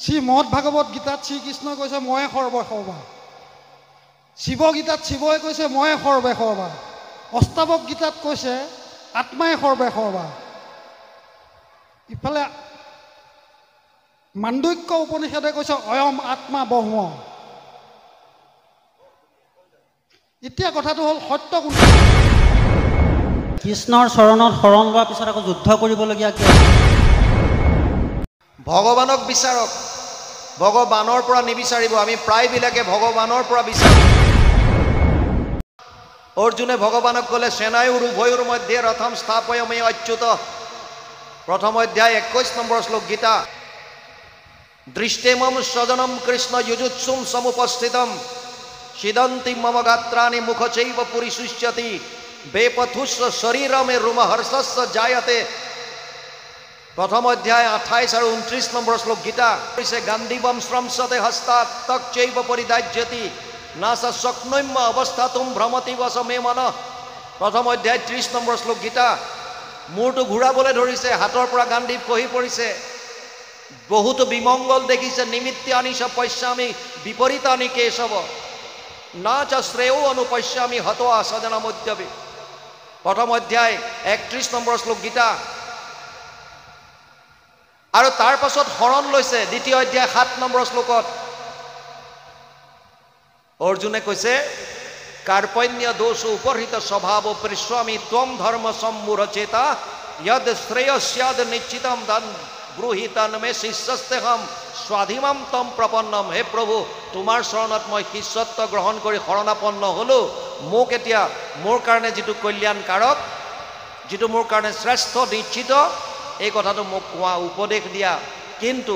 শ্ৰীমদ ভাগৱত গীতাত শ্ৰীকৃষ্ণই কৈছে ময়ে সৰ্বসৰ্বা, শিৱ গীতাত শিৱই কৈছে ময়ে সৰ্বে সৰ্বা, অষ্টাৱক গীতাত কৈছে আত্মাই সৰ্বে সৰ্বা, ইফালে মাণ্ডুক্য উপনিষদে কৈছে অয়ম আত্মা ব্ৰহ্ম। এতিয়া কথাটো হ'ল সত্য কোন? কৃষ্ণৰ চৰণত শৰণ লোৱাৰ পিছত আকৌ যুদ্ধ কৰিবলগীয়া কিয়? ভগৱানক বিচাৰক, ভগৱানৰ পৰা নিবিচাৰিব। আমি প্ৰায়বিলাকে ভগৱানৰ পৰা বিচাৰোঁ। অৰ্জুনে ভগৱানক ক'লে সেনায়ুৰ উভয়ুৰ মধ্যে ৰথম স্থাপয়মে অচ্যুত। প্ৰথম অধ্যায় 21 নম্বৰ শ্লোক গীতা। দৃষ্টেমম স্বজনম কৃষ্ণ যুজুৎসুম সমুপস্থিতম সিদন্তি মম গাত্রাণি মুখচৈব পুরিশুষ্যতি বেপথুস্ব শরীরমে রুমহর্ষস্য জায়তে। প্রথম অধ্যায় 28 আর 29 নম্বর শ্লোক গীতা কৈছে গান্ধীবম শ্রমসতে হস্তাৎ তক চৈব পরিদাজ্যতি না স শক্নৈম্য অবস্থাতুম ভ্রমতি বস মে মন। প্রথম অধ্যায় 30 নম্বৰ শ্লোক গীতা। মূৰটো ঘূৰাবলৈ ধৰিছে, হাতৰ পৰা গান্ধীব খহি পৰিছে, বহুতো বিমংগল দেখিছে। নিমিত্তানি চ পশ্যামি বিপৰীতানি কেশৱ না চ শ্ৰেয় অনুপশ্যামি হতোয়া সজনমুদ্যবি। প্ৰথম অধ্যায় 31 নম্বৰ শ্লোক গীতা। আৰু তাৰ পাছত শৰণ লৈছে দ্বিতীয় অধ্যায় 7 নম্বৰ শ্লোকত। অৰ্জুনে কৈছে কাৰ্পণ্য দোষ উপহৃত স্বভাৱ পৃষ্যামি ত্বম ধৰ্ম সম্মূঢ় চেতা যদ শ্ৰেয়স্যাদ নিশ্চিতম দান ব্ৰূহি তন্মে শিষ্যস্তেহম স্বাধীনম তম প্ৰপন্নম। হে প্ৰভু, তোমাৰ চৰণত মই শিষ্যত্ব গ্ৰহণ কৰি শৰণাপন্ন হ'লোঁ। মোক এতিয়া মোৰ কাৰণে যিটো কল্যাণকাৰক, যিটো মোৰ কাৰণে শ্ৰেষ্ঠ নিশ্চিত, এই কথাটো মোক কোৱা, উপদেশ দিয়া। কিন্তু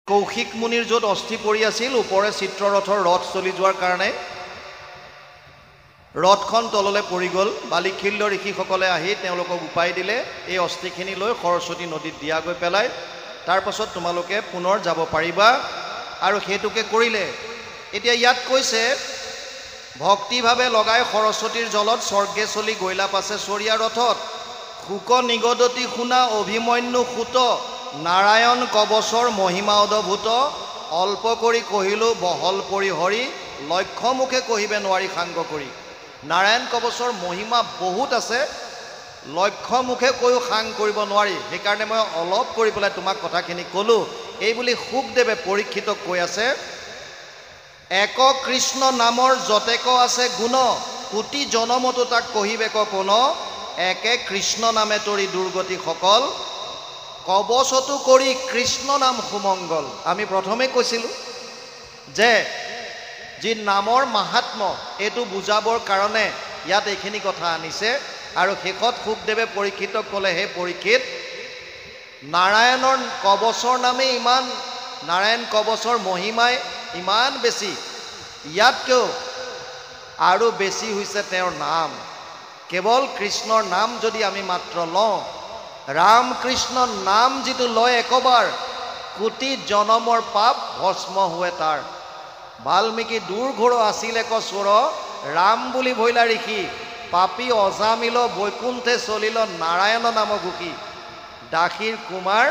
কৌশিক মুনিৰ য'ত অস্থি পৰি আছিল, ওপৰে চিত্ৰৰথৰ ৰথ চলি যোৱাৰ কাৰণে ৰথখন তললৈ পৰি গ'ল। বালিখিল্য ঋষিসকলে আহি তেওঁলোকক উপাই দিলে, এই অস্থিখিনি লৈ সৰস্বতী নদীত দিয়া গৈ পেলাই তাৰ পাছত তোমালোকে পুনৰ যাব পাৰিবা, আৰু সেইটোকে কৰিলে। এতিয়া ইয়াত কৈছে ভক্তিভাৱে লগাই সৰস্বতীৰ জলত স্বৰ্গে চলি গৈলা পাছে চৰিয়া ৰথত শুক নিগদতি শুনা অভিমন্যু সুত নাৰায়ণ কবচৰ মহিমা অদভূত অল্প কৰি কহিলোঁ বহল পৰি হৰি লক্ষ্য মুখে কহিবে নোৱাৰি সাংগ কৰি। নাৰায়ণ কবচৰ মহিমা বহুত আছে, লক্ষ্য মুখে কৈও সাং কৰিব নোৱাৰি। সেইকাৰণে মই অলপ কৰি পেলাই তোমাক কথাখিনি ক'লোঁ। এই বুলি শুকদেৱে পৰীক্ষিতক কৈ আছে, এক কৃষ্ণ নামৰ যতেক আছে গুণ কোটি জনমতো তাক কহিবেক কোন একে কৃষ্ণ নামে তৰি দুৰ্গতি সকল কবচতো কৰি কৃষ্ণ নাম সুমংগল। আমি প্ৰথমে কৈছিলোঁ যে যি নামৰ মাহাত্ম এইটো বুজাবৰ কাৰণে ইয়াত এইখিনি কথা আনিছে। আৰু শেষত শুকদেৱে পৰীক্ষিতক ক'লে, হে পৰীক্ষিত, নাৰায়ণৰ কবচৰ নামেই ইমান, নাৰায়ণ কবচৰ মহিমাই ইমান বেছি, ইয়াতকৈও আৰু বেছি হৈছে তেওঁৰ নাম। কেৱল কৃষ্ণৰ নাম যদি আমি মাত্ৰ লওঁ, ৰাম কৃষ্ণ নাম যিটো লয় একবাৰ, কোটি জনমৰ পাপ ভস্ম হোৱে তাৰ। বাল্মীকি দূৰ ঘোৰ আছিল এক চোৰ ৰাম বুলি ভৈলা ঋষি পাপী অজামিল বৈকুণ্ঠে চলিল নাৰায়ণ নাম ঘুকি। দাসীৰ কুমাৰ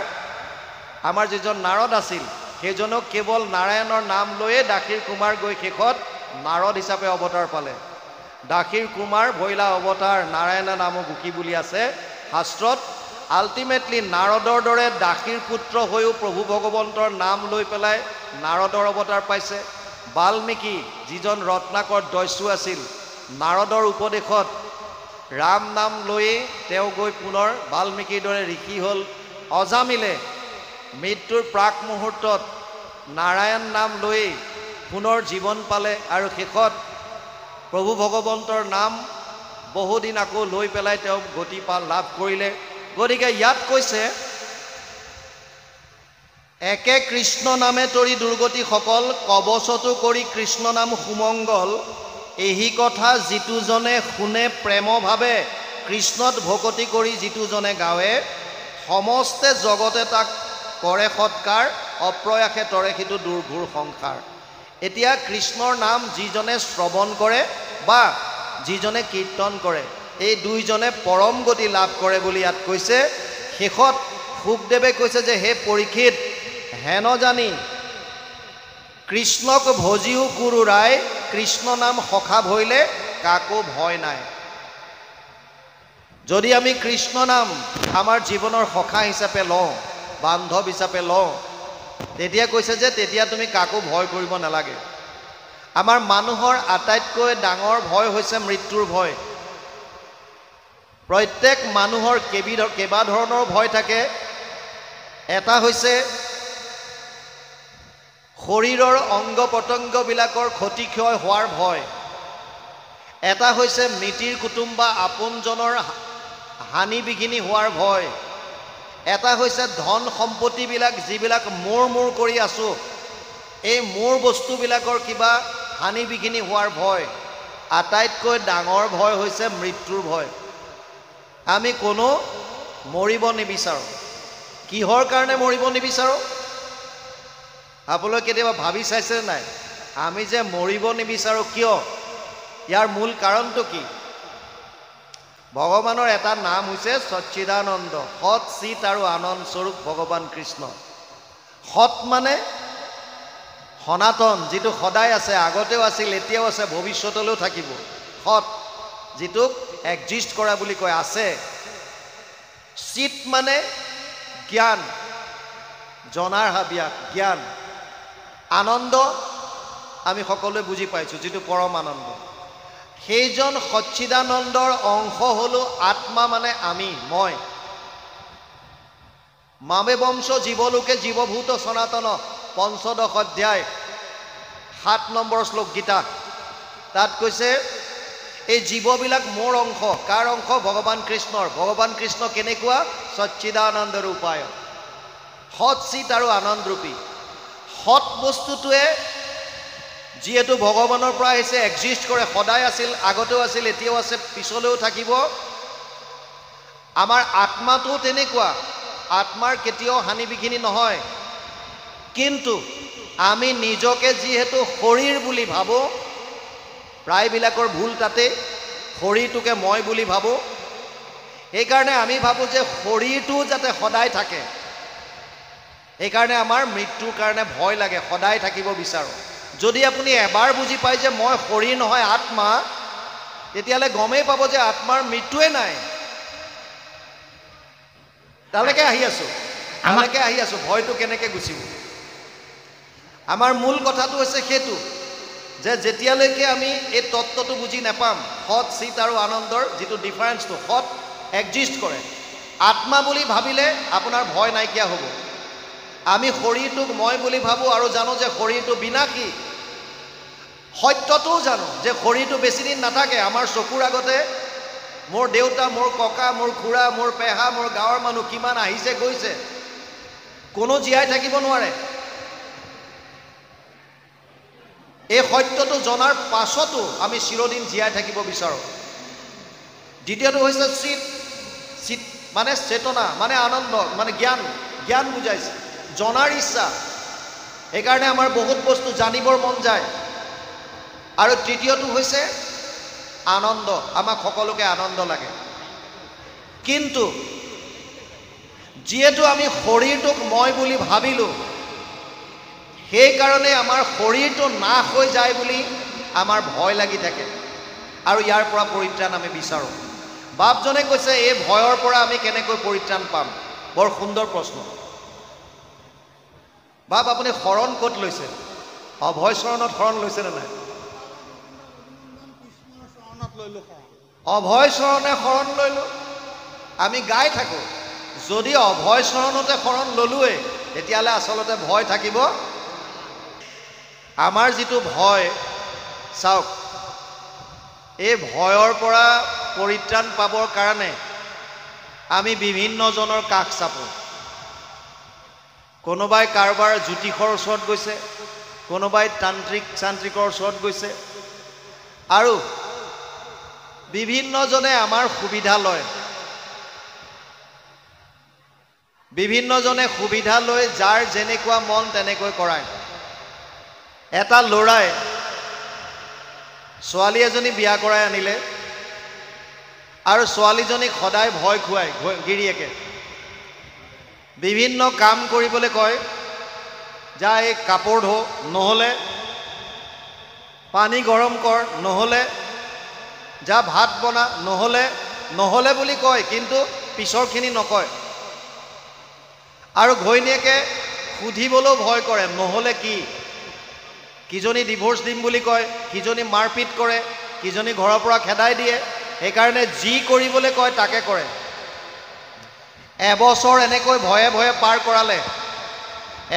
আমাৰ যিজন নাৰদ আছিল, সেইজনক কেৱল নাৰায়ণৰ নাম লৈয়ে দাসীৰ কুমাৰ গৈ শেষত নাৰদ হিচাপে অৱতাৰ পালে। দাসীৰ কুমাৰ ভৈলা অৱতাৰ নাৰায়ণ নাম ঘুকি বুলি আছে শাস্ত্ৰত। আল্টিমেটলি নাৰদৰ দৰে দাসীৰ পুত্ৰ হৈও প্ৰভু ভগৱন্তৰ নাম লৈ পেলাই নাৰদৰ অৱতাৰ পাইছে। বাল্মীকি যিজন ৰত্নাকৰ দস্যু আছিল, নাৰদৰ উপদেশত ৰাম নাম লৈয়ে তেওঁ গৈ পুনৰ বাল্মীকিৰ দৰে ঋষি হ'ল। অজামিলে মৃত্যুৰ প্ৰাক মুহূৰ্তত নাৰায়ণ নাম লৈয়ে পুনৰ জীৱন পালে, আৰু শেষত প্ৰভু ভগৱন্তৰ নাম বহুদিন আকৌ লৈ পেলাই তেওঁ গতি লাভ কৰিলে। গতিকে ইয়াত কৈছে একে কৃষ্ণ নামে তৰি দুৰ্গতি সকল কবচতো কৰি কৃষ্ণ নাম সুমংগল। এই কথা যিটো জনে শুনে প্ৰেমভাৱে কৃষ্ণত ভকতি কৰি যিটো জনে গাৱে সমস্তে জগতে তাক কৰে সৎকাৰ অপ্ৰয়াসে তৰে সিটো দুৰ্ঘোৰ সংসাৰ। এতিয়া কৃষ্ণৰ নাম যিজনে শ্ৰৱণ কৰে বা যিজনে কীৰ্তন কৰে, এই দুইজনে পৰম গতি লাভ কৰে বুলি ইয়াত কৈছে। শেষত শুকদেৱে কৈছে যে হে পৰীক্ষিত, হেন জানি কৃষ্ণক ভজিও গুৰু ৰায়, কৃষ্ণ নাম সখা ভৰিলে কাকো ভয় নাই। যদি আমি কৃষ্ণ নাম আমাৰ জীৱনৰ সখা হিচাপে লওঁ, বান্ধৱ হিচাপে লওঁ, তেতিয়া কৈছে যে তেতিয়া তুমি কাকো ভয় কৰিব নালাগে। আমাৰ মানুহৰ আটাইতকৈ ডাঙৰ ভয় হৈছে মৃত্যুৰ ভয়। প্ৰত্যেক মানুহৰ কেইবা ধৰণৰ ভয় থাকে। এটা হৈছে শৰীৰৰ অংগ পতংগবিলাকৰ ক্ষতিক্ষয় হোৱাৰ ভয়। এটা হৈছে মিতিৰ কুটুম বা আপোনজনৰ হানি বিঘিনি হোৱাৰ ভয়। এটা হৈছে ধন সম্পত্তিবিলাক যিবিলাক মোৰ কৰি আছোঁ, এই মোৰ বস্তুবিলাকৰ কিবা হানি বিঘিনি হোৱাৰ ভয়। আটাইতকৈ ডাঙৰ ভয় হৈছে মৃত্যুৰ ভয়। আমি কোনো মৰিব নিবিচাৰোঁ। কিহৰ কাৰণে মৰিব নিবিচাৰোঁ? আপোনালোকে কেতিয়াবা ভাবি চাইছে নাই? আমি যে মৰিব নিবিচাৰোঁ কিয়? ইয়াৰ মূল কাৰণটো কি? ভগৱানৰ এটা নাম হৈছে সচ্চিদানন্দ, সৎ চিত আৰু আনন্দ স্বৰূপ ভগৱান কৃষ্ণ। সৎ মানে সনাতন, যিটো সদায় আছে, আগতেও আছিল, এতিয়াও আছে, ভৱিষ্যতলৈও থাকিব। সৎ, যিটোক এক্সিষ্ট কৰা বুলি কয়, আছে। চিত মানে জ্ঞান, জনাৰ হাবিয়াস, জ্ঞান। আনন্দ আমি সকলোৱে বুজি পাইছোঁ, যিটো পৰম আনন্দ। সেইজন সচ্চিদানন্দৰ অংশ হলো আত্মা, মানে আমি, মই। মামে বংশ জীৱলোকে জীৱভূত সনাতন, পঞ্চদশ অধ্যায় 7 নম্বৰ শ্লোক গীতা। তাত কৈছে এই জীৱবিলাক মোৰ অংশ। কাৰ অংশ? ভগৱান কৃষ্ণৰ। ভগৱান কৃষ্ণ কেনেকুৱা? সচ্চিদানন্দ ৰূপায়, সৎ চিত আৰু আনন্দৰূপী। সৎ বস্তুটোৱে যিহেতু ভগৱানৰ পৰা আহিছে, এক্সিষ্ট কৰে, সদায় আছিল, আগতেও আছিল, এতিয়াও আছে, পিছলৈও থাকিব। আমাৰ আত্মাটো তেনেকুৱা, আত্মাৰ কেতিয়াও হানি বিঘিনি নহয়। কিন্তু আমি নিজকে যিহেতু শৰীৰ বুলি ভাবোঁ, প্ৰায়বিলাকৰ ভুল তাতে, শৰীৰটোকে মই বুলি ভাবোঁ। সেইকাৰণে আমি ভাবোঁ যে শৰীৰটো যাতে সদায় থাকে, সেইকাৰণে আমাৰ মৃত্যুৰ কাৰণে ভয় লাগে, সদায় থাকিব বিচাৰোঁ। যদি আপুনি এবাৰ বুজি পায় যে মই শৰীৰ নহয়, আত্মা, তেতিয়াহ'লে গমেই পাব যে আত্মাৰ মৃত্যুৱে নাই। তালৈকে আহি আছোঁ, ভয়টো কেনেকৈ গুচিব। আমাৰ মূল কথাটো হৈছে সেইটো যে যেতিয়ালৈকে আমি এই তত্ত্বটো বুজি নাপাম, সৎ চিত আৰু আনন্দৰ যিটো ডিফাৰেঞ্চটো, সৎ এক্সিষ্ট কৰে, আত্মা বুলি ভাবিলে আপোনাৰ ভয় নাইকিয়া হ'ব। আমি শৰীৰটোক মই বুলি ভাবোঁ আৰু জানো যে শৰীৰটো বিনাশী। সত্যটোও জানো যে শৰীৰটো বেছিদিন নাথাকে। আমাৰ চকুৰ আগতে মোৰ দেউতা, মোৰ ককা, মোৰ খুৰা, মোৰ পেহা, মোৰ গাঁৱৰ মানুহ কিমান আহিছে গৈছে, কোনো জীয়াই থাকিব নোৱাৰে। এই সত্যটো জনাৰ পাছতো আমি চিৰদিন জীয়াই থাকিব বিচাৰোঁ। দ্বিতীয়টো হৈছে চিত। চিত মানে চেতনা, মানে আনন্দ, মানে জ্ঞান। জ্ঞান বুজাইছে, জনাৰ ইচ্ছা। সেইকাৰণে আমাৰ বহুত বস্তু জানিবৰ মন যায়। আৰু তৃতীয়টো হৈছে আনন্দ, আমাক সকলোকে আনন্দ লাগে। কিন্তু যিহেতু আমি শৰীৰটোক মই বুলি ভাবিলোঁ, সেইকাৰণে আমাৰ শৰীৰটো নাশ হৈ যায় বুলি আমাৰ ভয় লাগি থাকে আৰু ইয়াৰ পৰা পৰিত্ৰাণ আমি বিচাৰোঁ। বাপজনে কৈছে এই ভয়ৰ পৰা আমি কেনেকৈ পৰিত্ৰাণ পাম? বৰ সুন্দৰ প্ৰশ্ন। বাপ, আপুনি শৰণ ক'ত লৈছে? অভয় চৰণত শৰণ লৈছেনে নাই? অভয় চৰণে শৰণ লৈলোঁ। আমি গাই থাকোঁ, যদি অভয় চৰণতে শৰণ ল'লোৱে, তেতিয়াহ'লে আচলতে ভয় থাকিব। আমাৰ যিটো ভয়, চাওক, এই ভয়ৰ পৰা পৰিত্ৰাণ পাবৰ কাৰণে আমি বিভিন্নজনৰ কাষ চাপোঁ। কোনোবাই কাৰোবাৰ জ্যোতিষৰ ওচৰত গৈছে, কোনোবাই চান্ত্ৰিকৰ ওচৰত গৈছে, আৰু বিভিন্নজনে আমাৰ সুবিধা লয়। বিভিন্নজনে সুবিধা লৈ যাৰ যেনেকুৱা মন তেনেকৈ কৰায়। এটা ল'ৰাই ছোৱালী এজনী বিয়া কৰাই আনিলে। আৰু ছোৱালীজনীক সদায় ভয় খুৱায় গিৰিয়েকে বিভিন্ন কাম কৰিবলৈ কয় যা এই কাপোৰ ধো নহ'লে পানী গৰম কৰ নহ'লে যা ভাত বনা নহ'লে বুলি কয় কিন্তু পিছৰখিনি নকয় আৰু ঘৈণীয়েকে সুধিবলৈও ভয় কৰে নহ'লে কি কিজনী ডিভোৰ্চ দিম বুলি কয় কিজনী মাৰপিট কৰে কিজনী ঘৰৰ পৰা খেদাই দিয়ে সেইকাৰণে যি কৰিবলৈ কয় তাকে কৰে এবছৰ এনেকৈ ভয়ে ভয়ে পাৰ কৰালে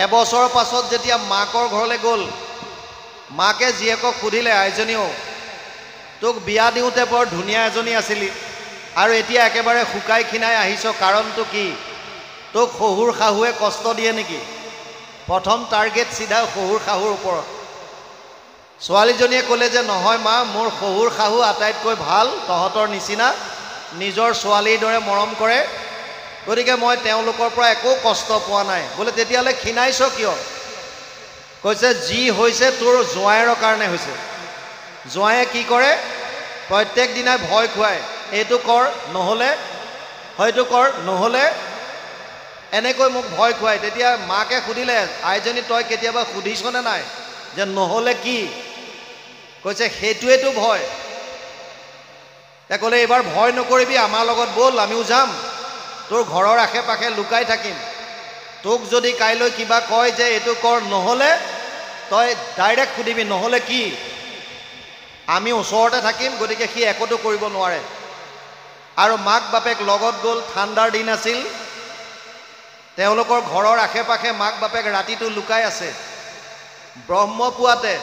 এবছৰৰ পাছত যেতিয়া মাকৰ ঘৰলৈ গ'ল মাকে জীয়েকক সুধিলে আইজনীও তোক বিয়া দিওঁতে বৰ ধুনীয়া এজনী আছিলি আৰু এতিয়া একেবাৰে শুকাই খিনাই আহিছ কাৰণটো কি তোক শহুৰ শাহুৱে কষ্ট দিয়ে নেকি প্ৰথম টাৰ্গেট চিধা শহুৰ শাহুৰ ওপৰত ছোৱালীজনীয়ে ক'লে যে নহয় মা মোৰ শহুৰ শাহু আটাইতকৈ ভাল তহঁতৰ নিচিনা নিজৰ ছোৱালীৰ দৰে মৰম কৰে গতিকে মই তেওঁলোকৰ পৰা একো কষ্ট পোৱা নাই বোলে তেতিয়াহ'লে খিনাইছ কিয় কৈছে যি হৈছে তোৰ জোঁৱাইৰ কাৰণে হৈছে জোঁৱাইয়ে কি কৰে প্ৰত্যেক দিনাই ভয় খুৱায় এইটো কৰ নহ'লে হয়তো কৰ নহ'লে এনেকৈ মোক ভয় খুৱায় তেতিয়া মাকে সুধিলে আইজনী তই কেতিয়াবা সুধিছনে নাই যে নহ'লে কি কৈছে সেইটোৱেতো ভয় ক'লে এইবাৰ ভয় নকৰিবি আমাৰ লগত ব'ল আমিও যাম তোৰ ঘৰৰ আশে পাশে লুকাই থাকিম তোক যদি কাইলৈ কিবা কয় যে এইটো কৰ নহ'লে তই ডাইৰেক্ট সুধিবি নহ'লে কি আমি ওচৰতে থাকিম গতিকে সি একোটো কৰিব নোৱাৰে আৰু মাক বাপেক লগত গ'ল ঠাণ্ডাৰ দিন আছিল তেওঁলোকৰ ঘৰৰ আশে পাশে মাক বাপেক ৰাতিটো লুকাই আছে ব্ৰহ্মপুৱাতে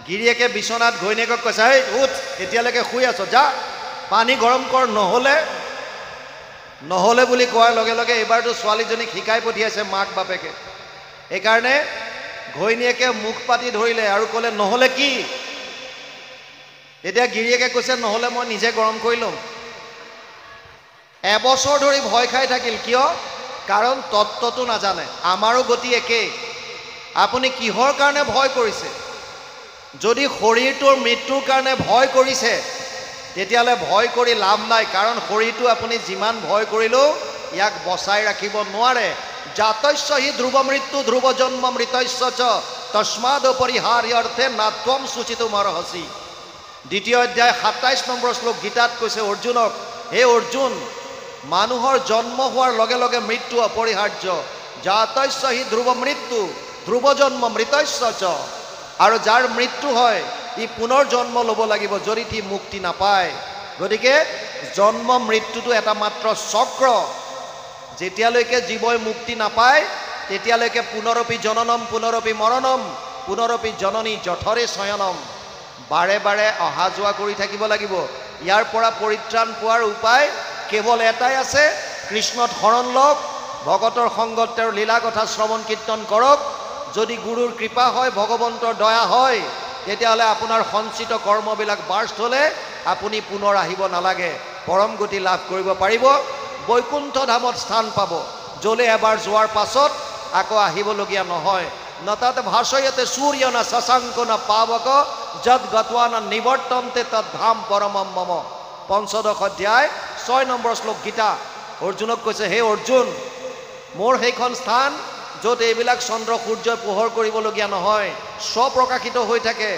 গিৰিয়েকে বিচনাত ঘৈণীয়েকক কৈছে এই উঠ এতিয়ালৈকে শুই আছ যা পানী গৰম কৰ নহ'লে বুলি কোৱাৰ লগে লগে এইবাৰতো ছোৱালীজনীক শিকাই পঠিয়াইছে মাক বাপেকে এইকাৰণে ঘৈণীয়েকে মুখ পাতি ধৰিলে আৰু ক'লে নহ'লে কি এতিয়া গিৰিয়েকে কৈছে নহ'লে মই নিজে গৰম কৰি ল'ম এবছৰ ধৰি ভয় খাই থাকিল কিয় কাৰণ তত্ত্বটো নাজানে আমাৰো গতি একেই আপুনি কিহৰ কাৰণে ভয় কৰিছে যদি শৰীৰটোৰ মৃত্যুৰ কাৰণে ভয় কৰিছে তেতিয়াহ'লে ভয় কৰি লাভ নাই কাৰণ শৰীৰটো আপুনি যিমান ভয় কৰিলেও ইয়াক বচাই ৰাখিব নোৱাৰে জাতস্য হি ধ্ৰুৱ মৃত্যু ধ্ৰুৱ জন্ম মৃতস্য চ তস্মাদ পৰিহাৰ্যৰ্থে নাত্বম সূচিতুমৰ্হসি দ্বিতীয় অধ্যায় 27 নম্বৰ শ্লোক গীতাত কৈছে অৰ্জুনক হে অৰ্জুন মানুহৰ জন্ম হোৱাৰ লগে লগে মৃত্যু অপৰিহাৰ্য জাতস্য হি ধ্ৰুৱ মৃত্যু ধ্ৰুৱ জন্ম মৃতস্য চ আৰু যাৰ মৃত্যু হয় ই পুনৰ জন্ম ল'ব লাগিব যদি সি মুক্তি নাপায় গতিকে জন্ম মৃত্যুটো এটা মাত্ৰ চক্ৰ যেতিয়ালৈকে জীৱই মুক্তি নাপায় তেতিয়ালৈকে পুনৰপি জননম পুনৰপি মৰণম পুনৰপি জননী জঠৰে শয়নম বাৰে বাৰে অহা যোৱা কৰি থাকিব লাগিব ইয়াৰ পৰা পৰিত্ৰাণ পোৱাৰ উপায় কেৱল এটাই আছে কৃষ্ণত শৰণ লওক ভগতৰ সংগত তেওঁৰ লীলা কথা শ্ৰৱণ কীৰ্তন কৰক যদি গুৰুৰ কৃপা হয় ভগৱন্তৰ দয়া হয় তেতিয়াহ'লে আপোনাৰ সঞ্চিত কৰ্মবিলাক বাৰ্ষ্ট হ'লে আপুনি পুনৰ আহিব নালাগে পৰম গতি লাভ কৰিব পাৰিব বৈকুণ্ঠ ধামত স্থান পাব য'লে এবাৰ যোৱাৰ পাছত আকৌ আহিবলগীয়া নহয় নতাত ভাষয়তে সূৰ্য ন শশাংক ন পাৱক যদ গত্বা ন নিৱৰ্তন্তে তদ ধাম পৰমম মম পঞ্চদশ অধ্যায় 6 নম্বৰ শ্লোক গীতা অৰ্জুনক কৈছে হে অৰ্জুন মোৰ সেইখন স্থান য'ত এইবিলাক চন্দ্ৰ সূৰ্যই পোহৰ কৰিবলগীয়া নহয় স্বপ্ৰকাশিত হৈ থাকে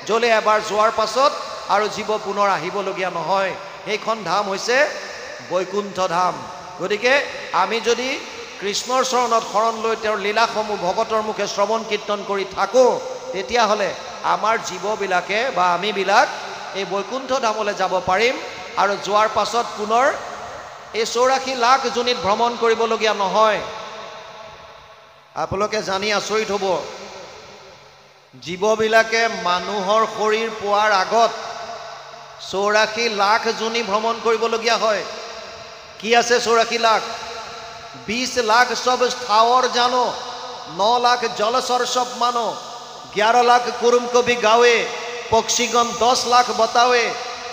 য'লে এবাৰ যোৱাৰ পাছত আৰু জীৱ পুনৰ আহিবলগীয়া নহয় সেইখন ধাম হৈছে বৈকুণ্ঠ ধাম গতিকে আমি যদি কৃষ্ণৰ চৰণত শৰণ লৈ তেওঁৰ লীলাসমূহ ভগতৰ মুখে শ্ৰৱণ কীৰ্তন কৰি থাকোঁ তেতিয়াহ'লে আমাৰ জীৱবিলাকে বা আমিবিলাক এই বৈকুণ্ঠ ধামলৈ যাব পাৰিম আৰু যোৱাৰ পাছত পুনৰ এই 84 লাখ যোনিত ভ্ৰমণ কৰিবলগীয়া নহয় আপোনালোকে জানি আচৰিত হ'ব জীৱবিলাকে মানুহৰ শৰীৰ পোৱাৰ আগত 84 লাখ যোনি ভ্ৰমণ কৰিবলগীয়া হয় কি আছে 84 লাখ 20 लाख सब स्थावर जानो 9 लाख जलचर सब मानो 11 लाख कुरुम को भी गावे पक्षीगण 10 लाख बतावे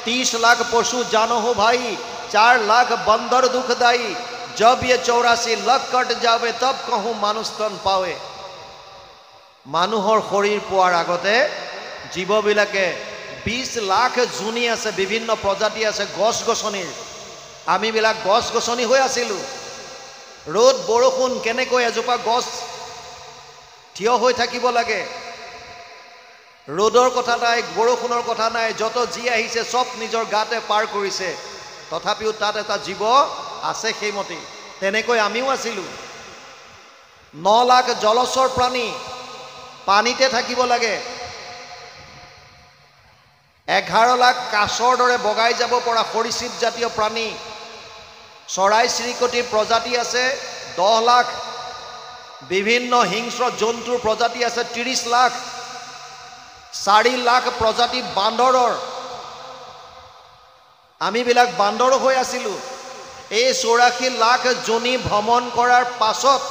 30 लाख पशु जानो हो भाई 4 लाख बंदर दुखदाई जब ये 84 लाख कट जावे तब कहूँ मानुस्तन पावे মানুহৰ শৰীৰ পোৱাৰ আগতে জীৱবিলাকে 20 লাখ জুনি আছে, বিভিন্ন প্ৰজাতি আছে গছ গছনিৰ। আমিবিলাক গছ গছনি হৈ আছিলোঁ। ৰ'দ বৰষুণ কেনেকৈ এজোপা গছ থিয় হৈ থাকিব লাগে, ৰ'দৰ কথা নাই, বৰষুণৰ কথা নাই, যত যি আহিছে সব নিজৰ গাতে পাৰ কৰিছে, তথাপিও তাত এটা জীৱ আছে সেইমতে। তেনেকৈ আমিও আছিলোঁ। 9 লাখ জলচৰ প্ৰাণী পানীতে থাকিব লাগে। 11 লাখ কাছৰ দৰে বগাই যাব পৰা সৰীসৃপ জাতীয় প্ৰাণী, চৰাই চিৰিকটিৰ প্ৰজাতি আছে 10 লাখ, বিভিন্ন হিংস্ৰ জন্তুৰ প্ৰজাতি আছে 30 লাখ, 4 লাখ প্ৰজাতি বান্দৰৰ। আমিবিলাক বান্দৰ হৈ আছিলোঁ। এই 84 লাখ জনী ভ্ৰমণ কৰাৰ পাছত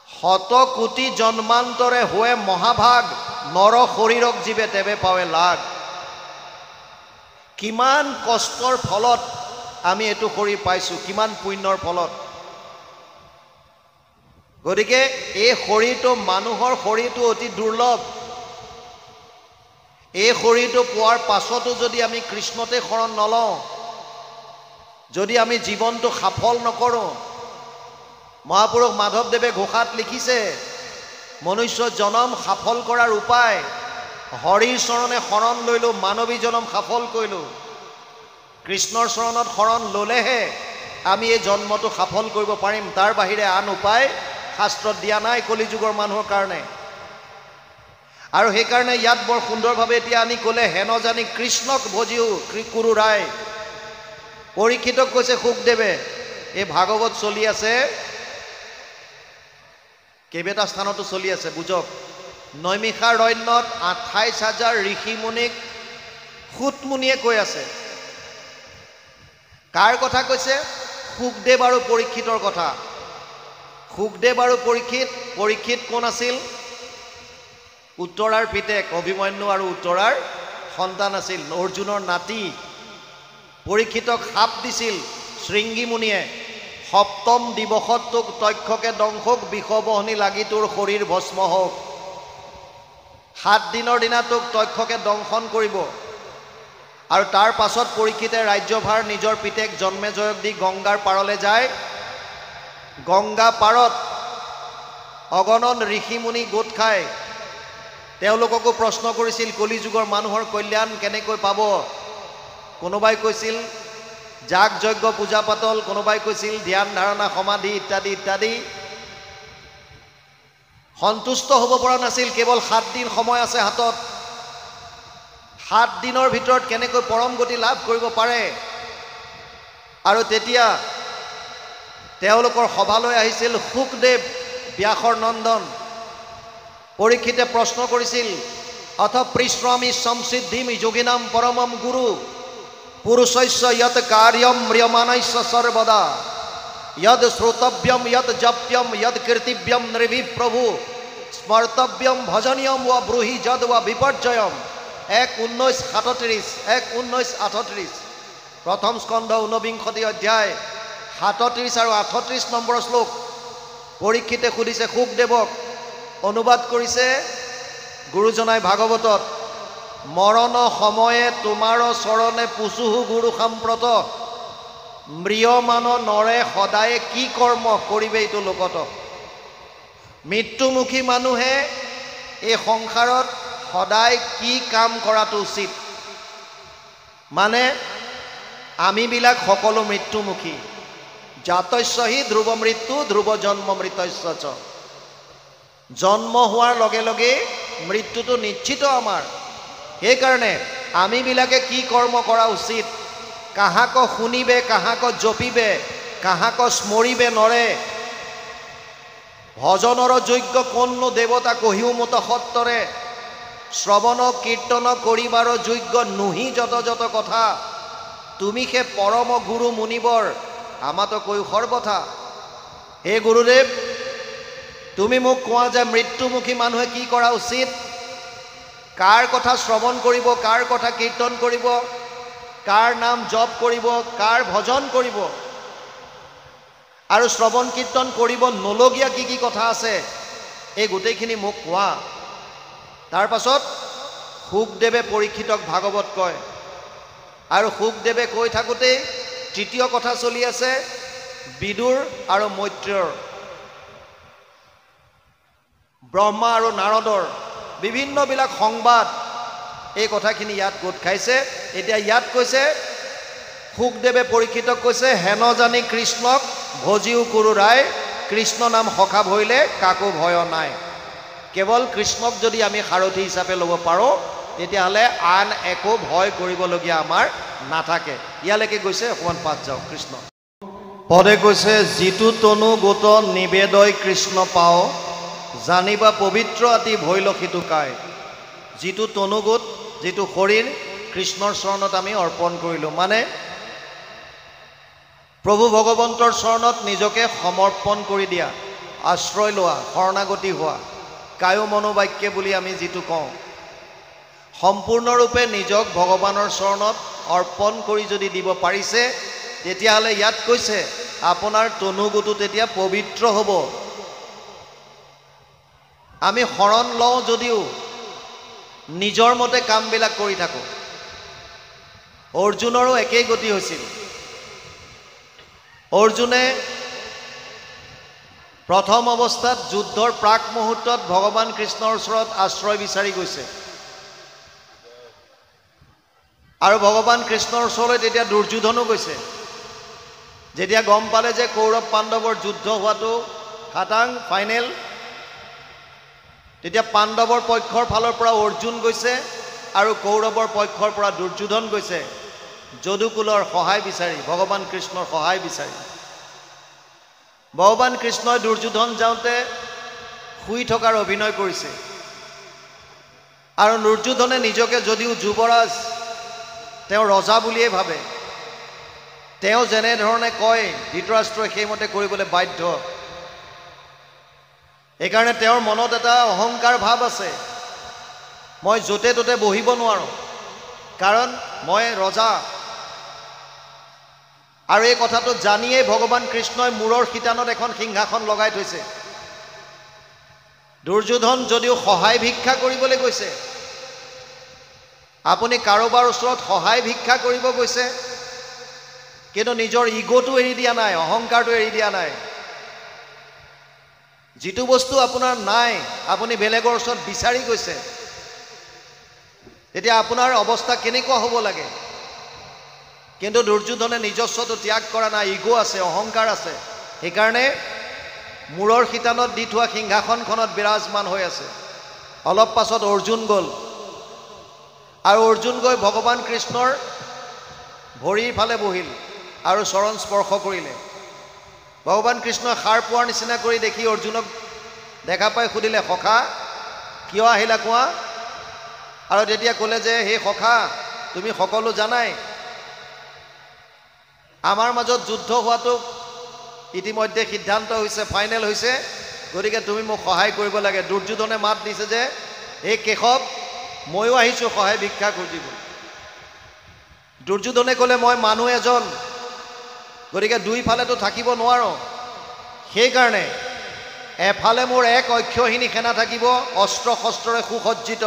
100 কোটি জন্মান্তৰে হৈ মহাভাগ নৰ শৰীৰক জীৱে তেবে পাৱে লাগ। কিমান কষ্টৰ ফলত আমি এইটো শৰীৰ পাইছোঁ, কিমান পুণ্যৰ ফলত। গতিকে এই শৰীৰটো মানুহৰ শৰীৰটো অতি দুৰ্লভ। এই শৰীৰটো পোৱাৰ পাছতো যদি আমি কৃষ্ণতে শৰণ নলওঁ, যদি আমি জীৱনটো সফল নকৰোঁ, মহাপুৰুষ মাধৱদেৱে ঘোষাত লিখিছে মনুষ্য জনম সফল কৰাৰ উপায় হৰিৰ চৰণে শৰণ লৈলোঁ, মানৱী জনম সফল কৰিলোঁ। কৃষ্ণৰ চৰণত শৰণ ল'লেহে আমি এই জন্মটো সফল কৰিব পাৰিম। তাৰ বাহিৰে আন উপায় শাস্ত্ৰত দিয়া নাই কলিযুগৰ মানুহৰ কাৰণে। আৰু সেইকাৰণে ইয়াত বৰ সুন্দৰভাৱে এতিয়া আনি ক'লে, হেন জানি কৃষ্ণক ভজিও কুৰু ৰায়। পৰীক্ষিতক কৈছে সুখদেৱে, এই ভাগৱত চলি আছে, কেইবাটা স্থানতো চলি আছে, বুজক। নৈমিষাৰণ্যত 28,000 ঋষি মুনিক সুতমুনিয়ে কৈ আছে। কাৰ কথা কৈছে? সুখদেৱ আৰু পৰীক্ষিতৰ কথা। সুখদেৱ আৰু পৰীক্ষিত কোন আছিল? উত্তৰাৰ পিতেক, অভিমন্যু আৰু উত্তৰাৰ সন্তান আছিল, অৰ্জুনৰ নাতি। পৰীক্ষিতক শাপ দিছিল শৃংগী মুনিয়ে, সপ্তম দিৱসত তোক তক্ষকে দংশক, বিষবহনি লাগি তোৰ শৰীৰ ভস্ম হওক। 7 দিনৰ দিনা তোক তক্ষকে দংশন কৰিব। আৰু তাৰ পাছত পৰীক্ষিতে ৰাজ্যভাৰ নিজৰ পিতেক জন্মেজয়ক দি গংগাৰ পাৰলৈ যায়। গংগা পাৰত অগণন ঋষি মুনি গোট খায়। তেওঁলোককো প্ৰশ্ন কৰিছিল কলিযুগৰ মানুহৰ কল্যাণ কেনেকৈ পাব। কোনোবাই কৈছিল যাগ যজ্ঞ পূজা পাতল, কোনোবাই কৈছিল ধ্যান ধাৰণা সমাধি ইত্যাদি ইত্যাদি। সন্তুষ্ট হ'ব পৰা নাছিল। কেৱল 7 দিন সময় আছে হাতত। 7 দিনৰ ভিতৰত কেনেকৈ পৰম গতি লাভ কৰিব পাৰে। আৰু তেতিয়া তেওঁলোকৰ সভালৈ আহিছিল সুখদেৱ, ব্যাসৰ নন্দন। পৰীক্ষিতে প্ৰশ্ন কৰিছিল, অথ পৃশ্ৰামি সংসিদ্ধিমি যোগিনাম পৰমম গুৰু পুৰুষস্য যৎ কাৰ্যম ম্ৰিয়মানস্য সৰ্বদা যদ শ্ৰোতব্যম যৎ জপ্যম যৎ কীৰ্তিব্যম নৃভি প্ৰভু স্মৰ্তব্যম ভজনীয়ম वा ব্ৰূহি যদ वा বিপৰ্যয়ম। 1:19-37 প্ৰথম স্কন্ধ 49 অধ্যায় 37 আৰু 38 নম্বৰ শ্লোক। পৰীক্ষিতে সুধিছে সুখদেৱক, অনুবাদ কৰিছে গুৰুজনাই ভাগৱতত, মৰণ সময়ে তোমাৰ চৰণে পুচুহু গুৰু সাম্প্ৰত, ম্ৰিয়মান নৰে সদায়ে কি কৰ্ম কৰিবে এইটো লোকত। মৃত্যুমুখী মানুহে এই সংসাৰত সদায় কি কাম কৰাটো উচিত। মানে আমিবিলাক সকলো মৃত্যুমুখী। জাতস্যহি ধ্ৰুৱ মৃত্যু ধ্ৰুৱ জন্ম মৃতস্য চ। জন্ম হোৱাৰ লগে লগে মৃত্যুটো নিশ্চিত আমাৰ। সেইকাৰণে আমিবিলাকে কি কৰ্ম কৰা উচিত। কাহাক শুনিবে, কাহাক জপিবে, কাহাক স্মৰিবে নৰে। ভজনৰ যোগ্য কোননো দেৱতা কহিও মত সত্তৰে। শ্ৰৱণ কীৰ্তন কৰিবাৰ যোগ্য নুহি যত যত কথা। তুমি সে পৰম গুৰু মুনিবৰ আমাতো কৈ সৰ্বথা। হে গুৰুদেৱ, তুমি মোক কোৱা যে মৃত্যুমুখী মানুহে কি কৰা উচিত। কাৰ কথা শ্ৰৱণ কৰিব, কাৰ কথা কীৰ্তন কৰিব, কাৰ নাম জপ কৰিব, কাৰ ভজন কৰিব। আৰু শ্ৰৱণ কীৰ্তন কৰিব নলগীয়া কি কি কথা আছে, এই গোটেইখিনি মোক কোৱা। তাৰ পাছত শুকদেৱে পৰীক্ষিতক ভাগৱত কয় আৰু শুকদেৱে কৈ থাকোঁতেই তৃতীয় কথা চলি আছে বিদুৰ আৰু মৈত্ৰেয়ৰ, ব্ৰহ্মা আৰু নাৰদৰ বিভিন্নবিলাক সংবাদ এই কথাখিনি ইয়াত গোট খাইছে। এতিয়া ইয়াত কৈছে শুকদেৱে পৰীক্ষিতক কৈছে হেন জানি কৃষ্ণক ভজিও কুৰু ৰায়, কৃষ্ণ নাম সখা ভৰিলে কাকো ভয় নাই। কেৱল কৃষ্ণক যদি আমি সাৰথি হিচাপে ল'ব পাৰোঁ তেতিয়াহ'লে আন একো ভয় কৰিবলগীয়া আমাৰ নাথাকে। ইয়ালৈকে গৈছে, অকণমান পাঠ যাওক। কৃষ্ণ পদে কৈছে যিটো তনু গোট নিবেদয় কৃষ্ণ পাও, জানিবা পবিত্ৰ আতি ভৈল সিটো কায়। যিটো তনুগোট, যিটো শৰীৰ কৃষ্ণৰ চৰণত আমি অৰ্পণ কৰিলোঁ, মানে প্ৰভু ভগৱন্তৰ চৰণত নিজকে সমৰ্পণ কৰি দিয়া, আশ্ৰয় লোৱা, শৰণাগতি হোৱা, কায়ো মনোবাক্যে বুলি আমি যিটো কওঁ, সম্পূৰ্ণৰূপে নিজক ভগৱানৰ চৰণত অৰ্পণ কৰি যদি দিব পাৰিছে তেতিয়াহ'লে ইয়াত কৈছে আপোনাৰ তনুগোটো তেতিয়া পবিত্ৰ হ'ব। আমি শৰণ লওঁ যদিও নিজৰ মতে কামবিলাক কৰি থাকোঁ। অৰ্জুনৰো একেই গতি হৈছিল। অৰ্জুনে প্ৰথম অৱস্থাত যুদ্ধৰ প্ৰাক মুহূৰ্তত ভগৱান কৃষ্ণৰ ওচৰত আশ্ৰয় বিচাৰি গৈছে আৰু ভগৱান কৃষ্ণৰ ওচৰলৈ তেতিয়া দুৰ্যোধনো গৈছে। যেতিয়া গম পালে যে কৌৰৱ পাণ্ডৱৰ যুদ্ধ হোৱাটো খাটাং ফাইনেল, তেতিয়া পাণ্ডৱৰ পক্ষৰ ফালৰ পৰা অৰ্জুন গৈছে আৰু কৌৰৱৰ পক্ষৰ পৰা দুৰ্যোধন গৈছে যদুকুলৰ সহায় বিচাৰি, ভগৱান কৃষ্ণৰ সহায় বিচাৰি। ভগৱান কৃষ্ণই দুৰ্যোধন যাওঁতে শুই থকাৰ অভিনয় কৰিছে আৰু দুৰ্যোধনে নিজকে যদিও যুৱৰাজ, তেওঁ ৰজা বুলিয়ে ভাবে, তেওঁ যেনেধৰণে কয় ধৃতৰাষ্ট্ৰই সেইমতে কৰিবলৈ বাধ্য। এইকাৰণে তেওঁৰ মনত এটা অহংকাৰ ভাৱ আছে, মই য'তে ত'তে বহিব নোৱাৰোঁ কাৰণ মই ৰজা। আৰু এই কথাটো জানিয়েই ভগৱান কৃষ্ণই মূৰৰ শিতানত এখন সিংহাসন লগাই থৈছে। দুৰ্যোধন যদিও সহায় ভিক্ষা কৰিবলৈ গৈছে, আপুনি কাৰোবাৰ ওচৰত সহায় ভিক্ষা কৰিব গৈছে কিন্তু নিজৰ ইগোটো এৰি দিয়া নাই, অহংকাৰটো এৰি দিয়া নাই। যিটো বস্তু আপোনাৰ নাই আপুনি বেলেগৰ ওচৰত বিচাৰি গৈছে, তেতিয়া আপোনাৰ অৱস্থা কেনেকুৱা হ'ব লাগে। কিন্তু দুৰ্যোধনে নিজস্বটো ত্যাগ কৰা নাই, ইগো আছে, অহংকাৰ আছে। সেইকাৰণে মূৰৰ শিতানত দি থোৱা সিংহাসনখনত বিৰাজমান হৈ আছে। অলপ পাছত অৰ্জুন গ'ল আৰু অৰ্জুন গৈ ভগৱান কৃষ্ণৰ ভৰিৰ ফালে বহিল আৰু চৰণ স্পৰ্শ কৰিলে। ভগৱান কৃষ্ণই সাৰ পোৱাৰ নিচিনা কৰি দেখি অৰ্জুনক দেখা পাই সুধিলে, সখা কিয় আহিলা কোৱা? আৰু তেতিয়া ক'লে যে হে সখা, তুমি সকলো জানাই আমাৰ মাজত যুদ্ধ হোৱাটো ইতিমধ্যে সিদ্ধান্ত হৈছে, ফাইনেল হৈছে, গতিকে তুমি মোক সহায় কৰিব লাগে। দুৰ্যোধনে মাত দিছে যে হে কেশৱ, ময়ো আহিছোঁ সহায় ভিক্ষা খুজিব। দুৰ্যোধনে ক'লে মই মানুহ এজন, গতিকে দুইফালেতো থাকিব নোৱাৰোঁ, সেইকাৰণে এফালে মোৰ এক অক্ষহীনী সেনা থাকিব অস্ত্ৰ শস্ত্ৰৰে সুসজ্জিত